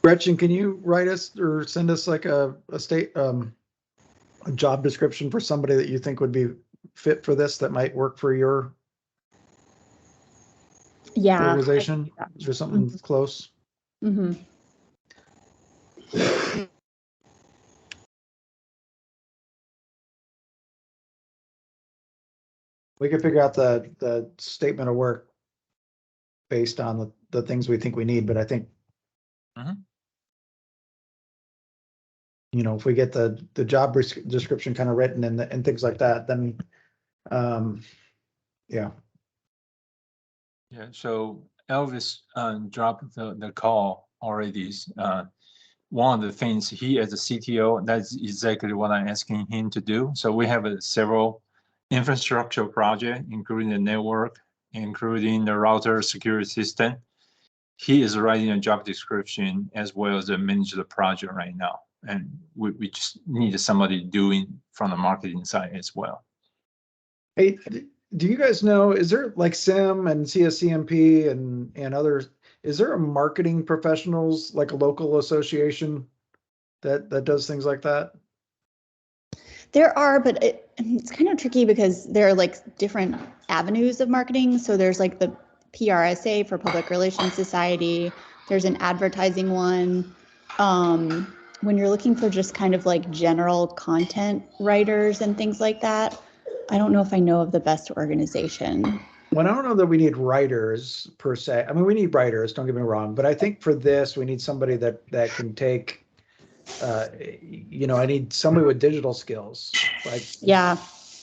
Gretchen, can you write us or send us like a job description for somebody that you think would be fit for this, that might work for your organization? Is there something close? Mm-hmm. We can figure out the statement of work based on the things we think we need, but I think if we get the job description kind of written and things like that, then yeah. So Elvis dropped the call already. One of the things he as a CTO, that's exactly what I'm asking him to do. So we have several infrastructure project, including the network, including the router security system. He is writing a job description as well as manage the project right now. And we just need somebody doing from the marketing side as well. Hey, do you guys know, is there like SIM and CSCMP and others, is there a marketing professionals, like a local association that does things like that? There are, but it's kind of tricky because there are like different avenues of marketing. So there's like the PRSA for Public Relations Society. There's an advertising one. When you're looking for just kind of like general content writers and things like that, I don't know if I know of the best organization. Well, I don't know that we need writers per se. I mean, we need writers, don't get me wrong, but I think for this, we need somebody that can take, I need somebody with digital skills. Like, yeah,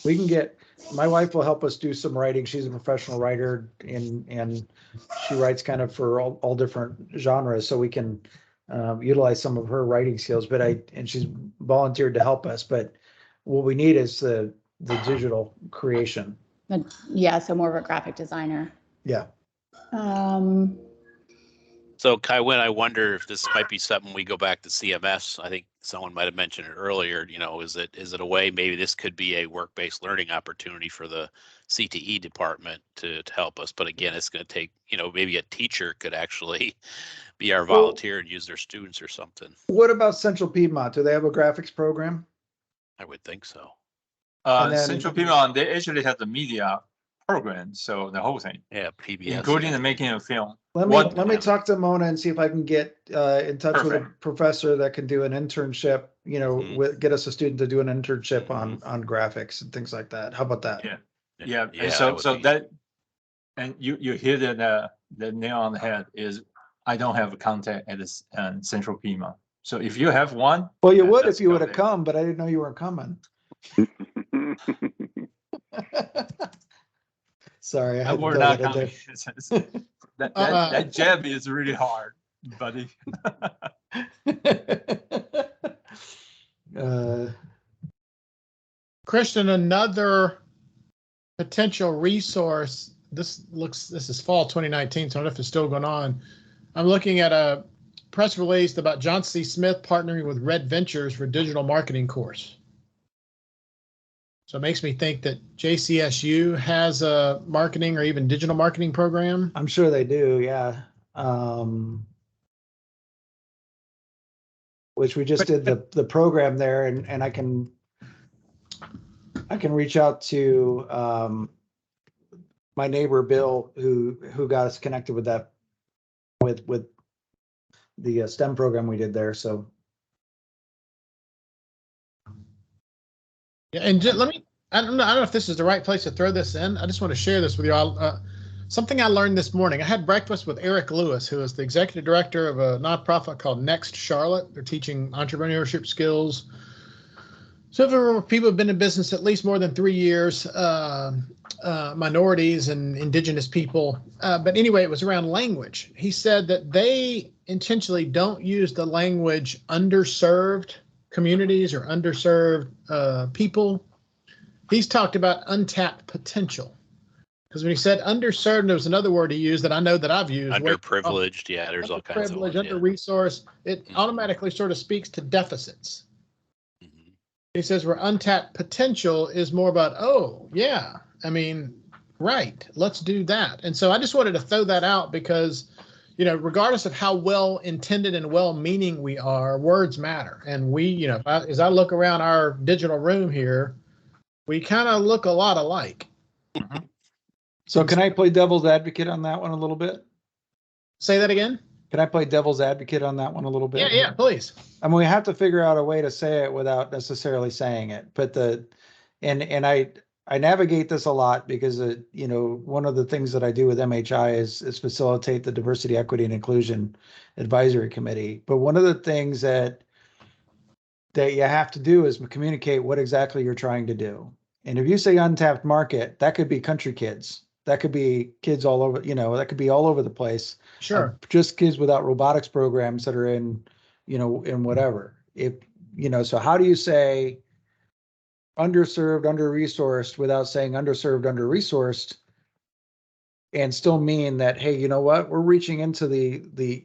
we can get, my wife will help us do some writing. She's a professional writer and she writes kind of for all different genres. So we can utilize some of her writing skills, and she's volunteered to help us. But what we need is the digital creation. Yeah, so more of a graphic designer. Yeah. So Kai-Wen, I wonder if this might be something we go back to CMS. I think someone might have mentioned it earlier. You know, is it a way maybe this could be a work-based learning opportunity for the CTE department to help us? But again, it's going to take, you know, maybe a teacher could actually be our volunteer and use their students or something. What about Central Piedmont? Do they have a graphics program? I would think so. Central Piedmont, they actually have the media program, so the whole thing. Yeah, PBS. Including the making of film. Let me talk to Mona and see if I can get in touch with a professor that can do an internship, you know, get us a student to do an internship on graphics and things like that. How about that? Yeah. So that, and you hit the nail on the head is I don't have a contact at this Central Piedmont. So if you have one. Well, you would if you would have come, but I didn't know you weren't coming. Sorry, I we're not coming. That jab is really hard, buddy. Christian, another potential resource. This is fall 2019, so I don't know if it's still going on. I'm looking at a press release about John C. Smith partnering with Red Ventures for digital marketing course. So it makes me think that JCSU has a marketing or even digital marketing program. I'm sure they do, yeah. Which we just did the program there, and I can reach out to my neighbor Bill, who got us connected with that with the STEM program we did there. So yeah, and let me. I don't know if this is the right place to throw this in. I just want to share this with you all. Something I learned this morning. I had breakfast with Eric Lewis, who is the executive director of a nonprofit called Next Charlotte. They're teaching entrepreneurship skills. So for people who've been in business at least more than 3 years, minorities and indigenous people. But anyway, it was around language. He said that they intentionally don't use the language underserved communities or underserved people. He's talked about untapped potential. Because when he said underserved, there was another word he used that I know that I've used. Underprivileged, yeah, there's all kinds of words. Under-resourced, it automatically sort of speaks to deficits. He says where untapped potential is more about, oh, yeah, I mean, right, let's do that. And so I just wanted to throw that out because, you know, regardless of how well intended and well meaning we are, words matter. And we, you know, as I look around our digital room here, we kind of look a lot alike. So can I play devil's advocate on that one a little bit? Say that again? Can I play devil's advocate on that one a little bit? Yeah, please. I mean, we have to figure out a way to say it without necessarily saying it. But I navigate this a lot because you know, one of the things that I do with MHI is facilitate the Diversity, Equity, and Inclusion Advisory Committee. But one of the things that you have to do is communicate what exactly you're trying to do. And if you say untapped market, that could be country kids. That could be kids all over, you know, that could be all over the place. Sure. Just kids without robotics programs that are in, you know, in whatever. If, you know, so how do you say underserved, under-resourced without saying underserved, under-resourced and still mean that, hey, you know what, we're reaching into the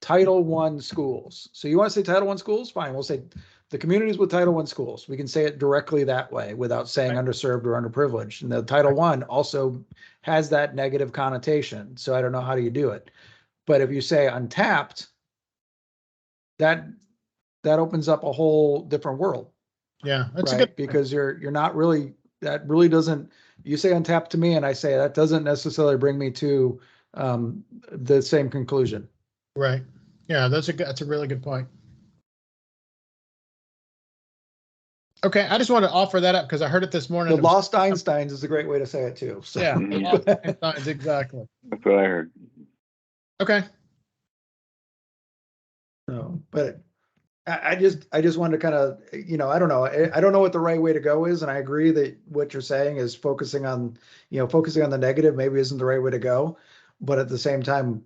Title I schools. So you want to say Title I schools? Fine. We'll say the communities with Title I schools. We can say it directly that way without saying underserved or underprivileged. And the Title I also has that negative connotation. So I don't know how do you do it. But if you say untapped, that opens up a whole different world. Yeah, that's right? a good Because you're not really, that really doesn't, you say untapped to me and I say that doesn't necessarily bring me to the same conclusion. Right. Yeah, that's a really good point. Okay, I just want to offer that up because I heard it this morning. The Lost Einsteins is a great way to say it too. So. Yeah, the Lost Einsteins, exactly. That's what I heard. Okay. No, but I just wanted to kind of, you know, I don't know what the right way to go is, and I agree that what you're saying is focusing on the negative maybe isn't the right way to go, but at the same time,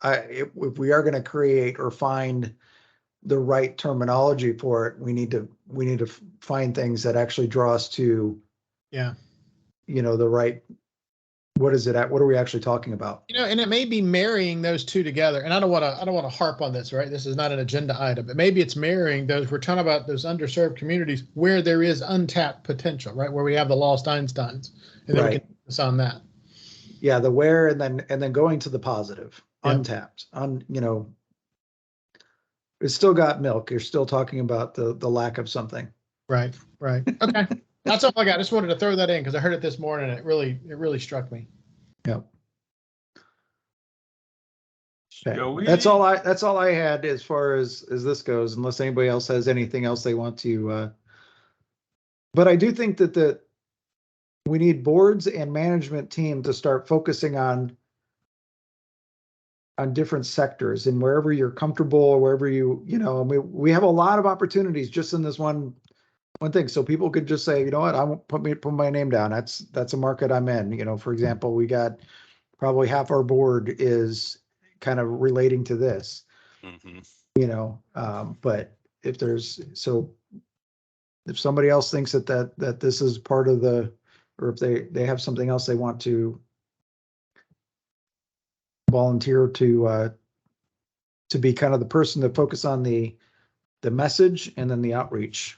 if we are going to create or find the right terminology for it, we need to find things that actually draw us to the right, what is it at? What are we actually talking about? And it may be marrying those two together. And I don't want to harp on this, right? This is not an agenda item, but maybe it's marrying those. We're talking about those underserved communities where there is untapped potential, right? Where we have the lost Einsteins, and then we can focus on that. Yeah, the where, and then going to the positive, untapped, it's still got milk. You're still talking about the lack of something. Right. Okay. That's all I got. I just wanted to throw that in because I heard it this morning and it really struck me. Yep. Okay. That's all I had as far as this goes, unless anybody else has anything else they want to. But I do think that we need boards and management team to start focusing on different sectors, and wherever you're comfortable, wherever we have a lot of opportunities just in this one thing. So people could just say, you know what, I won't put my name down. That's a market I'm in. For example, we got probably half our board is kind of relating to this. But if somebody else thinks that this is part of or if they have something else they want to volunteer to be kind of the person to focus on the message and then the outreach,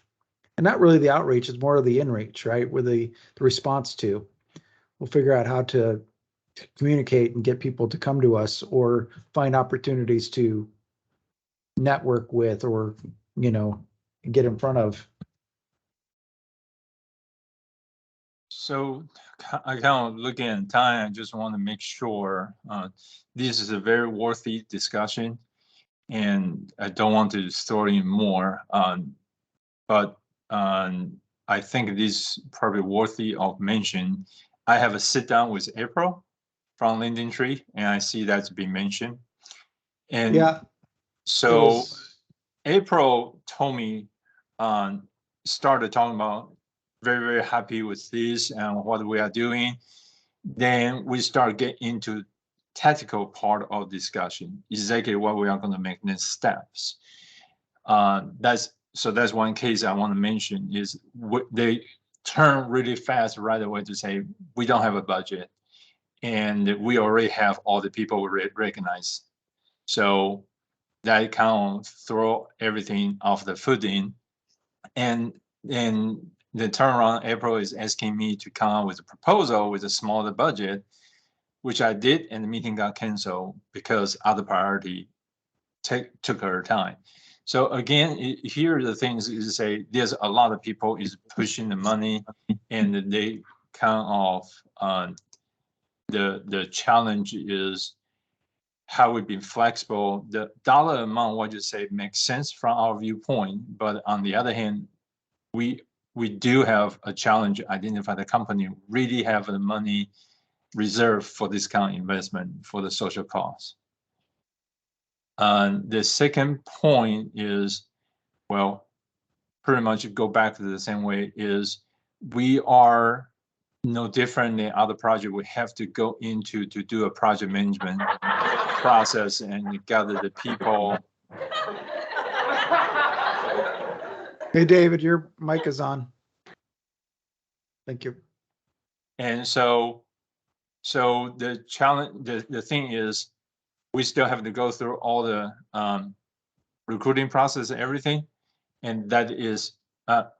and not really the outreach, it's more of the inreach, right? With the response to, we'll figure out how to communicate and get people to come to us or find opportunities to network with or, get in front of. So I kind of looking at time, I just want to make sure this is a very worthy discussion, and I don't want to store in more, but I think this is probably worthy of mention. I have a sit down with April from Linden Tree, and I see that's been mentioned. And so April told me, started talking about very, very happy with this and what we are doing. Then we start getting into tactical part of discussion, exactly what we are going to make next steps. That's one case I want to mention is they turn really fast right away to say, we don't have a budget and we already have all the people we recognize. So that kind of throw everything off the footing. And the turnaround, April is asking me to come up with a proposal with a smaller budget, which I did, and the meeting got canceled because other priority took her time. So again, here are the things is to say there's a lot of people is pushing the money, and they kind of the challenge is how we've been flexible. The dollar amount, what you say, makes sense from our viewpoint, but on the other hand, we do have a challenge. Identify the company really have the money reserved for this kind of investment for the social cause. The second point is, well, pretty much go back to the same way, is we are no different than other projects. We have to go into to do a project management process and gather the people. Hey, David, your mic is on. Thank you. And so the challenge, the thing is, we still have to go through all the recruiting process and everything. And that is, let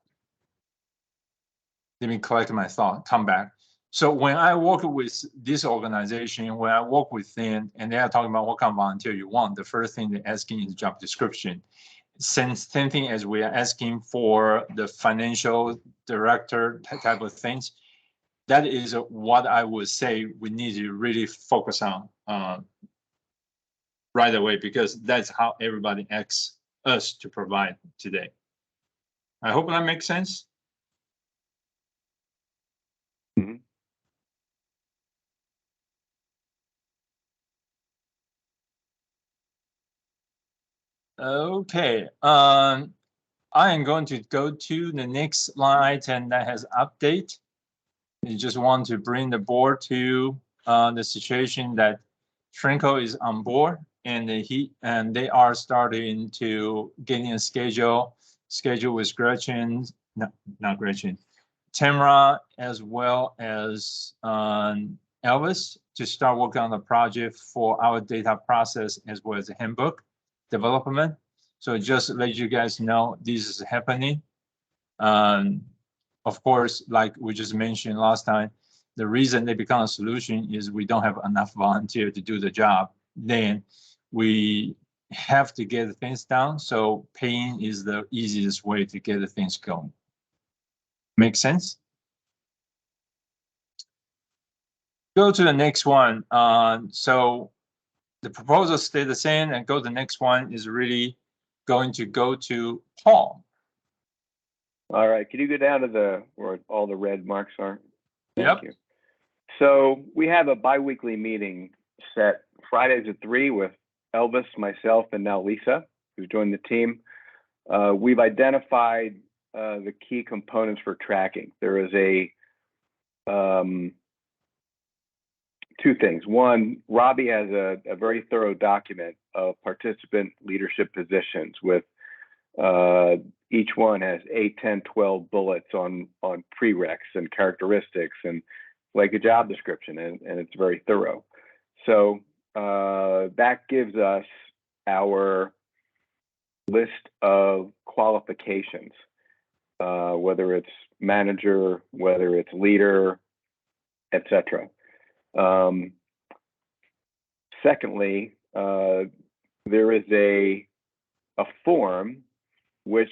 me collect my thought, come back. So when I work with this organization, when I work with them and they are talking about what kind of volunteer you want, the first thing they're asking is job description. Same thing as we are asking for the financial director type of things. That is what I would say we need to really focus on right away, because that's how everybody asks us to provide today. I hope that makes sense. Mm-hmm. Okay, I am going to go to the next line item that has update. I just want to bring the board to the situation that Trinco is on board, and they are starting to getting a schedule with Gretchen, not Gretchen, Tamara as well as Elvis to start working on the project for our data process as well as the handbook development. So just let you guys know this is happening. Of course, like we just mentioned last time, the reason they become a solution is we don't have enough volunteer to do the job. Then we have to get things done. So paying is the easiest way to get the things going. Make sense? Go to the next one. So the proposal stay the same and go to the next one is really going to go to Paul. All right, can you go down to where all the red marks are? Thank you. So we have a bi-weekly meeting set Fridays at 3 with Elvis, myself, and now Lisa, who's joined the team. We've identified the key components for tracking. There is two things. One, Robbie has a very thorough document of participant leadership positions with each one has 8, 10, 12 bullets on prereqs and characteristics and like a job description, and it's very thorough. So that gives us our list of qualifications, whether it's manager, whether it's leader, etc. Secondly, there is a form which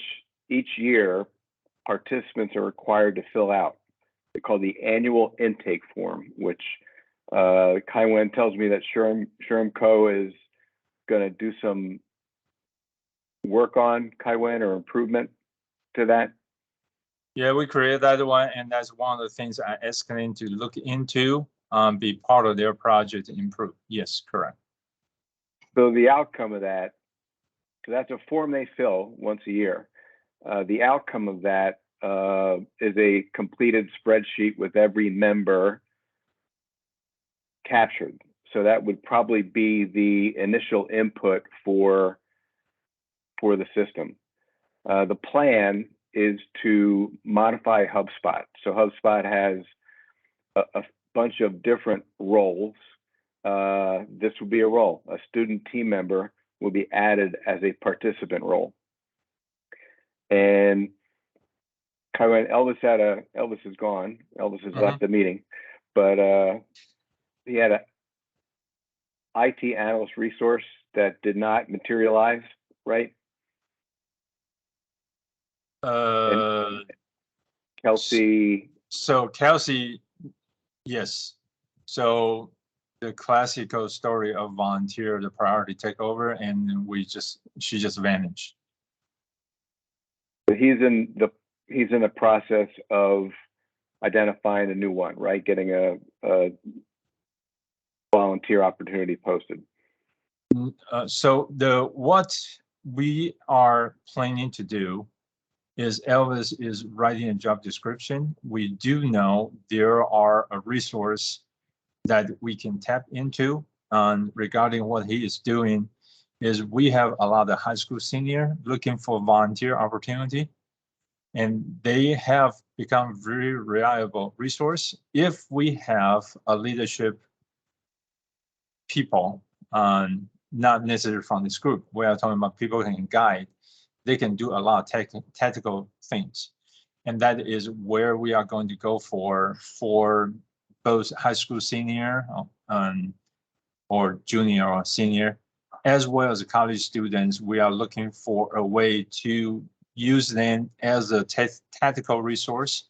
each year participants are required to fill out. They call the annual intake form, which Kai Wen tells me that Sherm Co is going to do some work on, Kai Wen, or improvement to that. Yeah, we created that one, and that's one of the things I asked them to look into, be part of their project to improve. Yes, correct. So the outcome of that, so that's a form they fill once a year. The outcome of that is a completed spreadsheet with every member captured. So that would probably be the initial input for the system. The plan is to modify HubSpot. So HubSpot has a bunch of different roles. This will be a role. A student team member will be added as a participant role. And Elvis is gone. Elvis has left the meeting, but he had a IT analyst resource that did not materialize, right? Kelsey. So Kelsey, yes. So the classical story of volunteer, the priority takeover, and she just vanished. He's in the process of identifying a new one, right? Getting a volunteer opportunity posted. So what we are planning to do is Elvis is writing a job description. We do know there are a resource that we can tap into regarding what he is doing. Is we have a lot of high school senior looking for volunteer opportunity, and they have become very reliable resource. If we have a leadership people, not necessarily from this group, we are talking about people who can guide, they can do a lot of tactical things. And that is where we are going to go for both high school senior or junior or senior, as well as college students. We are looking for a way to use them as a tactical resource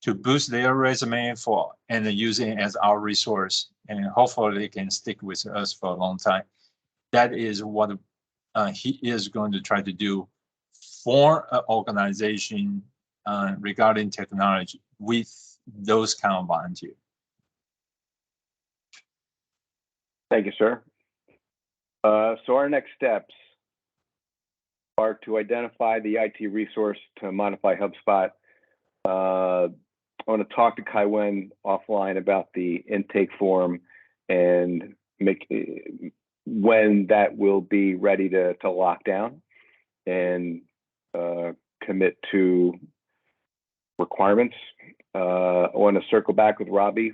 to boost their resume and use it as our resource. And hopefully they can stick with us for a long time. That is what he is going to try to do for an organization regarding technology with those kind of volunteers. Thank you, sir. So our next steps are to identify the IT resource to modify HubSpot. I want to talk to Kai Wen offline about the intake form and make when that will be ready to lock down and commit to requirements. I want to circle back with Robbie.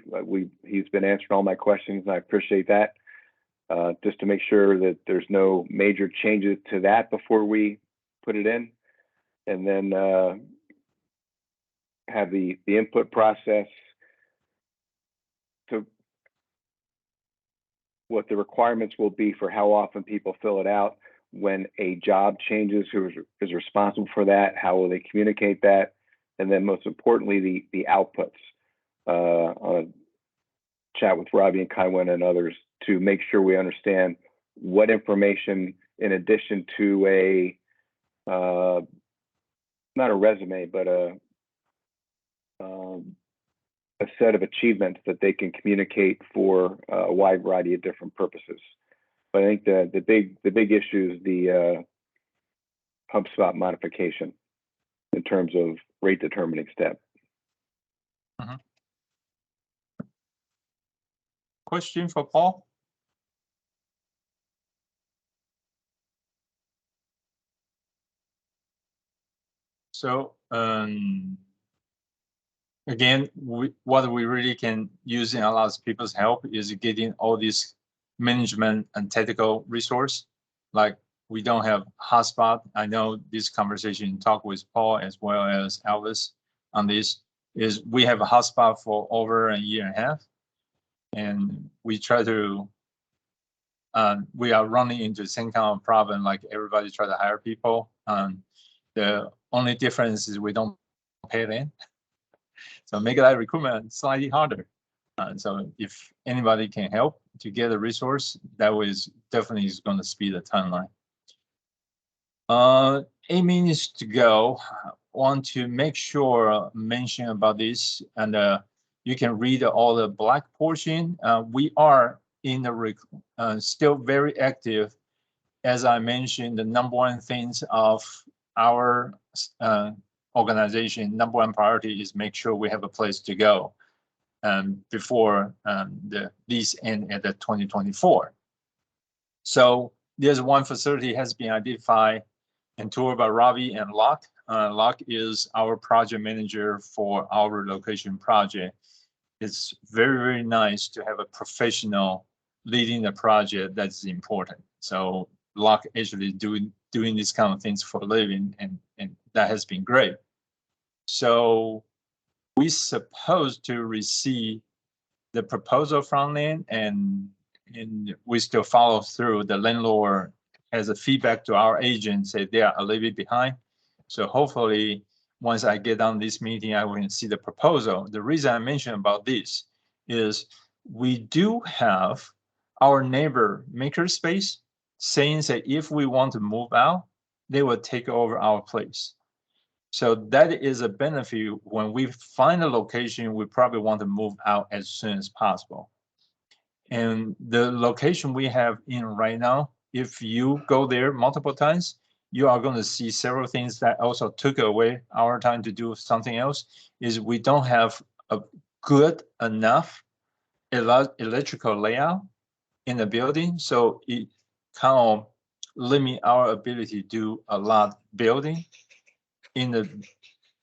He's been answering all my questions, and I appreciate that. Just to make sure that there's no major changes to that before we put it in, and then have the input process. So what the requirements will be for how often people fill it out, when a job changes, who is responsible for that, how will they communicate that, and then most importantly, the outputs. On a chat with Robbie and Kaiwen and others to make sure we understand what information, in addition to a not a resume, but a set of achievements that they can communicate for a wide variety of different purposes. But I think the big issue is the HubSpot modification in terms of rate determining step. Question for Paul? So again, what we really can use in a lot of people's help is getting all these management and technical resource. Like we don't have HubSpot. I know this conversation talk with Paul as well as Elvis on this is we have a HubSpot for over a year and a half. And we try to, we are running into the same kind of problem like everybody try to hire people. The only difference is we don't pay them. So make that recruitment slightly harder. So if anybody can help to get a resource, that was definitely is going to speed the timeline. 8 minutes to go. Want to make sure mention about this, and you can read all the black portion. We are in the still very active. As I mentioned, the number one things of our organization, number one priority is make sure we have a place to go before the lease end at the 2024. So there's one facility has been identified and toured by Robbie and Locke. Locke is our project manager for our relocation project. It's very, very nice to have a professional leading the project. That's important. So Locke actually doing these kind of things for a living, and that has been great. So we supposed to receive the proposal from them, and we still follow through. The landlord has a feedback to our agent, say they are a little bit behind. So hopefully, once I get on this meeting, I will see the proposal. The reason I mentioned about this is we do have our neighbor Makerspace saying that if we want to move out, they will take over our place. So that is a benefit. When we find a location, we probably want to move out as soon as possible. And the location we have in right now, if you go there multiple times, you are going to see several things that also took away our time to do something else, is we don't have a good enough electrical layout in the building. So it kind of limit our ability to do a lot building in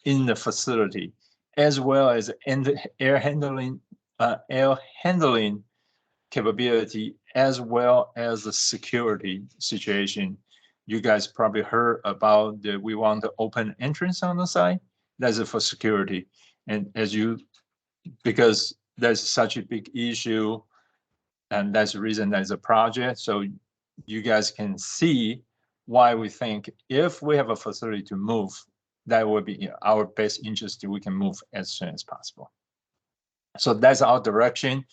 the facility, as well as air handling capability, as well as the security situation. You guys probably heard about we want to open entrance on the side. That's for security. And because that's such a big issue, and that's the reason there's a project. So you guys can see why we think if we have a facility to move, that would be our best interest. We can move as soon as possible. So that's our direction.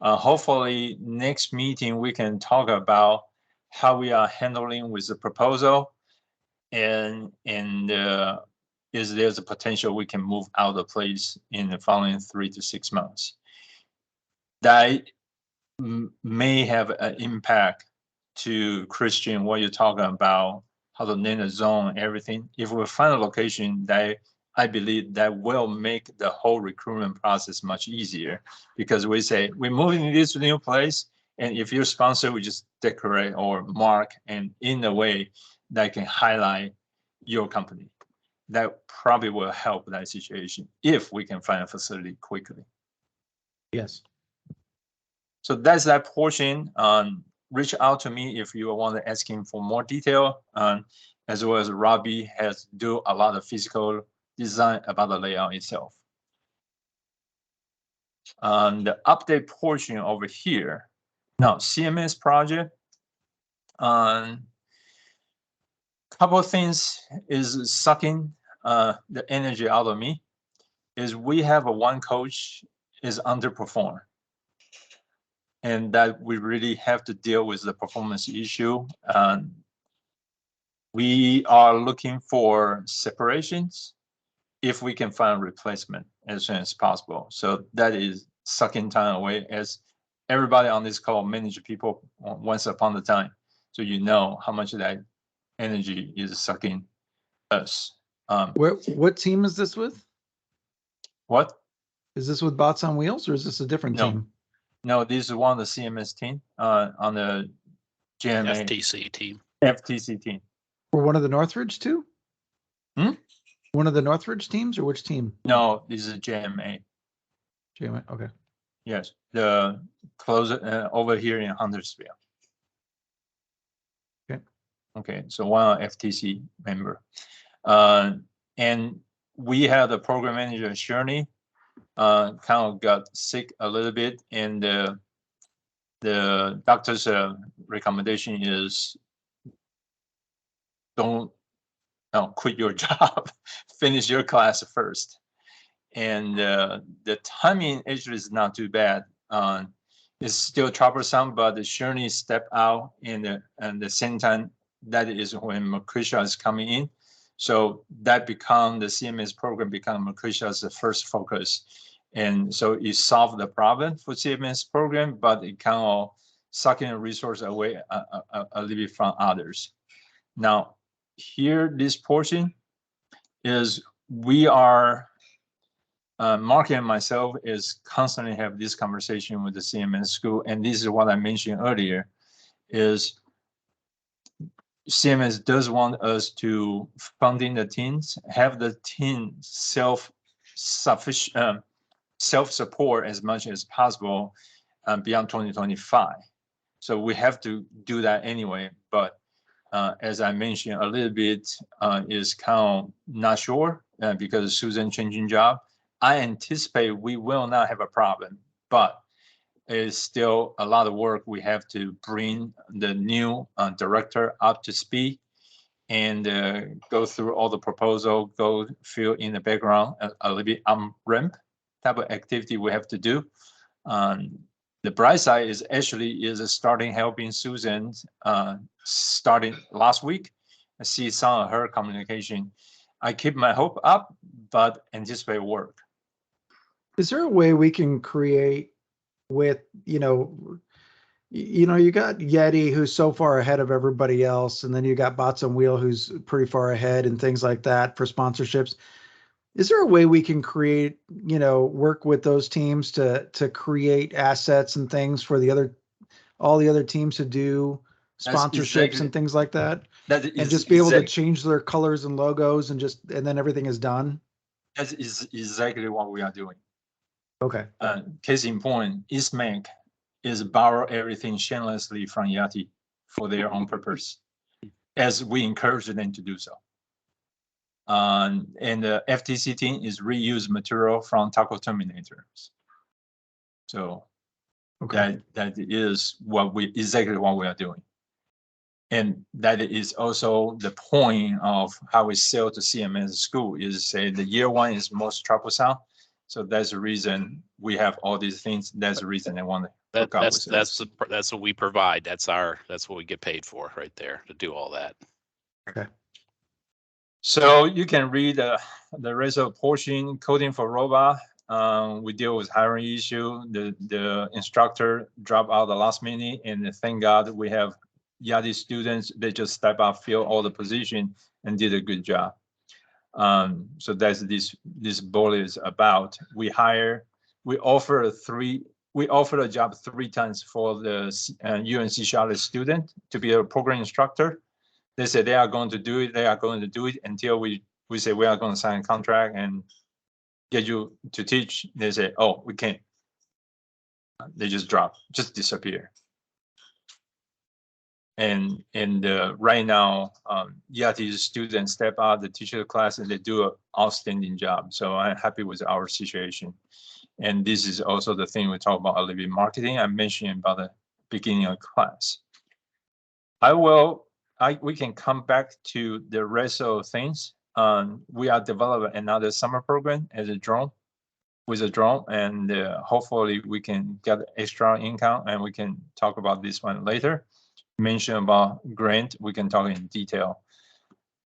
Hopefully next meeting, we can talk about how we are handling with the proposal, and is there's a potential we can move out of the place in the following 3 to 6 months. That may have an impact to Christian, what you're talking about, how to name the zone, everything. If we find a location that I believe that will make the whole recruitment process much easier, because we say we're moving to this new place, and if you're sponsored, we just decorate or mark and in a way that can highlight your company. that probably will help that situation if we can find a facility quickly. Yes. So that's that portion. Reach out to me if you want to ask him for more detail. As well as Robbie has do a lot of physical design about the layout itself. The update portion over here. Now, CMS project. Couple of things is sucking the energy out of me. Is we have a one coach is underperform, and that we really have to deal with the performance issue. We are looking for separations if we can find a replacement as soon as possible. So that is sucking time away, as everybody on this call manage people once upon a time. So you know how much of that energy is sucking us. What team is this with? What? Is this with Bots on Wheels, or is this a different team? No, this is one of the CMS team on the GMA FTC team. FTC team. Or one of the Northridge too? Hmm? One of the Northridge teams, or which team? No, this is GMA. GMA, okay. Yes, the closer over here in Huntersville. Okay. Okay, so one FTC member. And we had a program manager, Shirley, kind of got sick a little bit, and the doctor's recommendation is don't quit your job, finish your class first. And the timing actually is not too bad. It's still troublesome, but the Shirley step out and the same time, that is when Macrisha is coming in. So that become the CMS program become Macrisha's first focus. And so it solved the problem for CMS program, but it kind of sucking a resource away a little bit from others. Now, here, this portion is we are, Mark and myself is constantly have this conversation with the CMS school. And this is what I mentioned earlier, is CMS does want us to funding the teams, have the team self-sufficient, self-support as much as possible beyond 2025. So we have to do that anyway. But as I mentioned a little bit, is kind of not sure because Susan changing job. I anticipate we will not have a problem, but it's still a lot of work. We have to bring the new director up to speed and go through all the proposal, go fill in the background a little bit ramp type of activity we have to do. The bright side is actually starting helping Susan starting last week. I see some of her communication. I keep my hope up, but anticipate work. Is there a way we can create with, you got Yeti, who's so far ahead of everybody else, and then you got Bots on Wheel, who's pretty far ahead, and things like that for sponsorships. Is there a way we can create, work with those teams to create assets and things for all the other teams to do sponsorships and things like that? And just be able to change their colors and logos and then everything is done? That is exactly what we are doing. Okay. Case in point, Eastmank is borrow everything shamelessly from Yeti for their own purpose, as we encourage them to do so. And the FTC team is reuse material from Taco Terminators. So that is exactly what we are doing. And that is also the point of how we sell to CMS school is say the year one is most troublesome. So that's the reason we have all these things. That's the reason I want to. That's what we provide. That's what we get paid for right there to do all that. Okay. So you can read the rest of the portion. Coding for robot. We deal with hiring issue. The instructor dropped out the last minute, and thank God we have Yadi students. They just step up, fill all the position, and did a good job. So that's this bullet is about. We offer a job 3 times for the UNC Charlotte student to be a program instructor. They said they are going to do it. They are going to do it until we we say we are going to sign a contract and get you to teach. They say, oh, we can't. They just drop, just disappear. And right now, these students step out the teacher class and they do an outstanding job. So I'm happy with our situation. And this is also the thing we talk about a little bit marketing. I mentioned about the beginning of class. We can come back to the rest of things. We are developing another summer program with a drone, and hopefully we can get extra income, and we can talk about this one later. Mention about grant, we can talk in detail.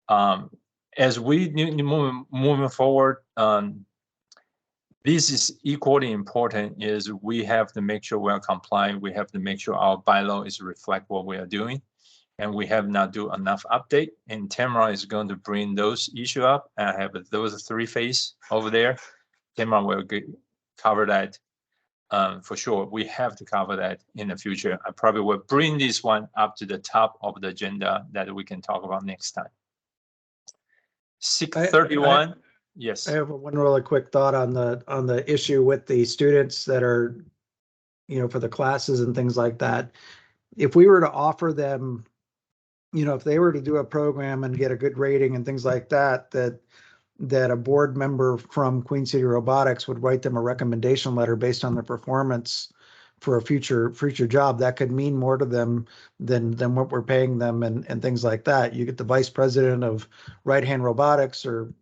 As we moving forward, this is equally important. Is we have to make sure we are compliant. We have to make sure our bylaw is reflect what we are doing, and we have not do enough update. And Tamara is going to bring those issue up. I have those 3 phases over there. Tamara will cover that for sure. We have to cover that in the future. I probably will bring this one up to the top of the agenda that we can talk about next time. 6:31. Yes. I have one really quick thought on the issue with the students that are, for the classes and things like that. If we were to offer them, if they were to do a program and get a good rating and things like that, that a board member from Queen City Robotics would write them a recommendation letter based on their performance for a future job, that could mean more to them than what we're paying them and things like that. You get the vice president of Right Hand Robotics, or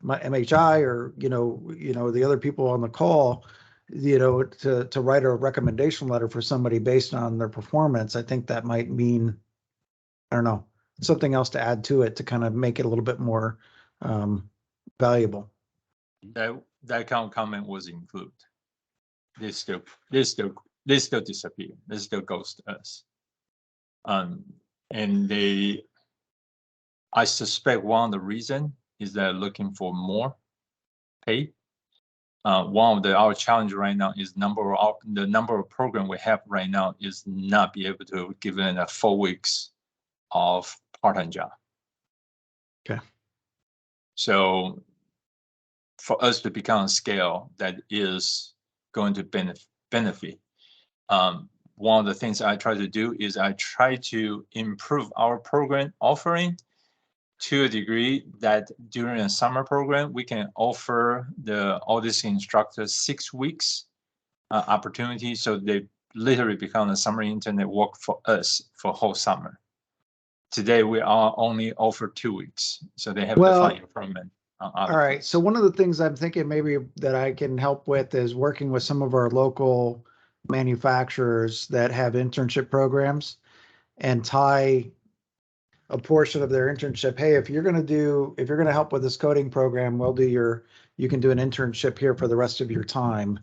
my MHI, or the other people on the call, to write a recommendation letter for somebody based on their performance. I think that might mean, I don't know, something else to add to it to kind of make it a little bit more valuable. That comment was included. They still disappear. They still ghost us. And I suspect one of the reason is they're looking for more pay. One of our challenge right now is the number of program we have right now is not be able to give them a 4 weeks of part-time job. Okay. So for us to become a scale that is going to benefit, one of the things I try to do is I try to improve our program offering to a degree that during a summer program, we can offer all these instructors 6 weeks opportunity. So they literally become a summer intern that work for us for whole summer. Today, we are only offer 2 weeks. So they have to find improvement. All right. So one of the things I'm thinking maybe that I can help with is working with some of our local manufacturers that have internship programs and tie a portion of their internship. Hey, if you're going to help with this coding program, you can do an internship here for the rest of your time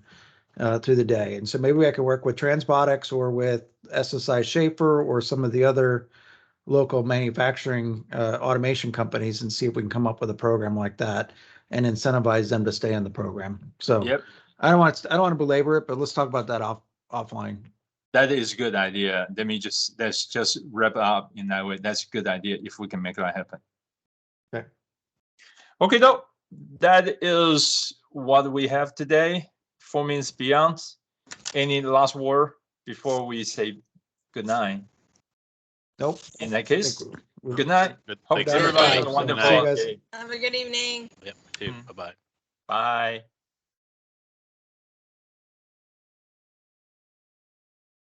through the day. And so maybe I can work with Transbotics or with SSI Schaefer or some of the other local manufacturing automation companies and see if we can come up with a program like that and incentivize them to stay in the program. So yep. I don't want to belabor it, but let's talk about that offline. That is a good idea. Let's just wrap up in that way. That's a good idea if we can make that happen. Okay, though, that is what we have today. 4 minutes beyond. Any last word before we say good night? Nope. In that case, good night. Good. Hope Thanks, everybody everybody. has a wonderful See you guys. day. Have a good evening. Yep. Bye-bye. Bye.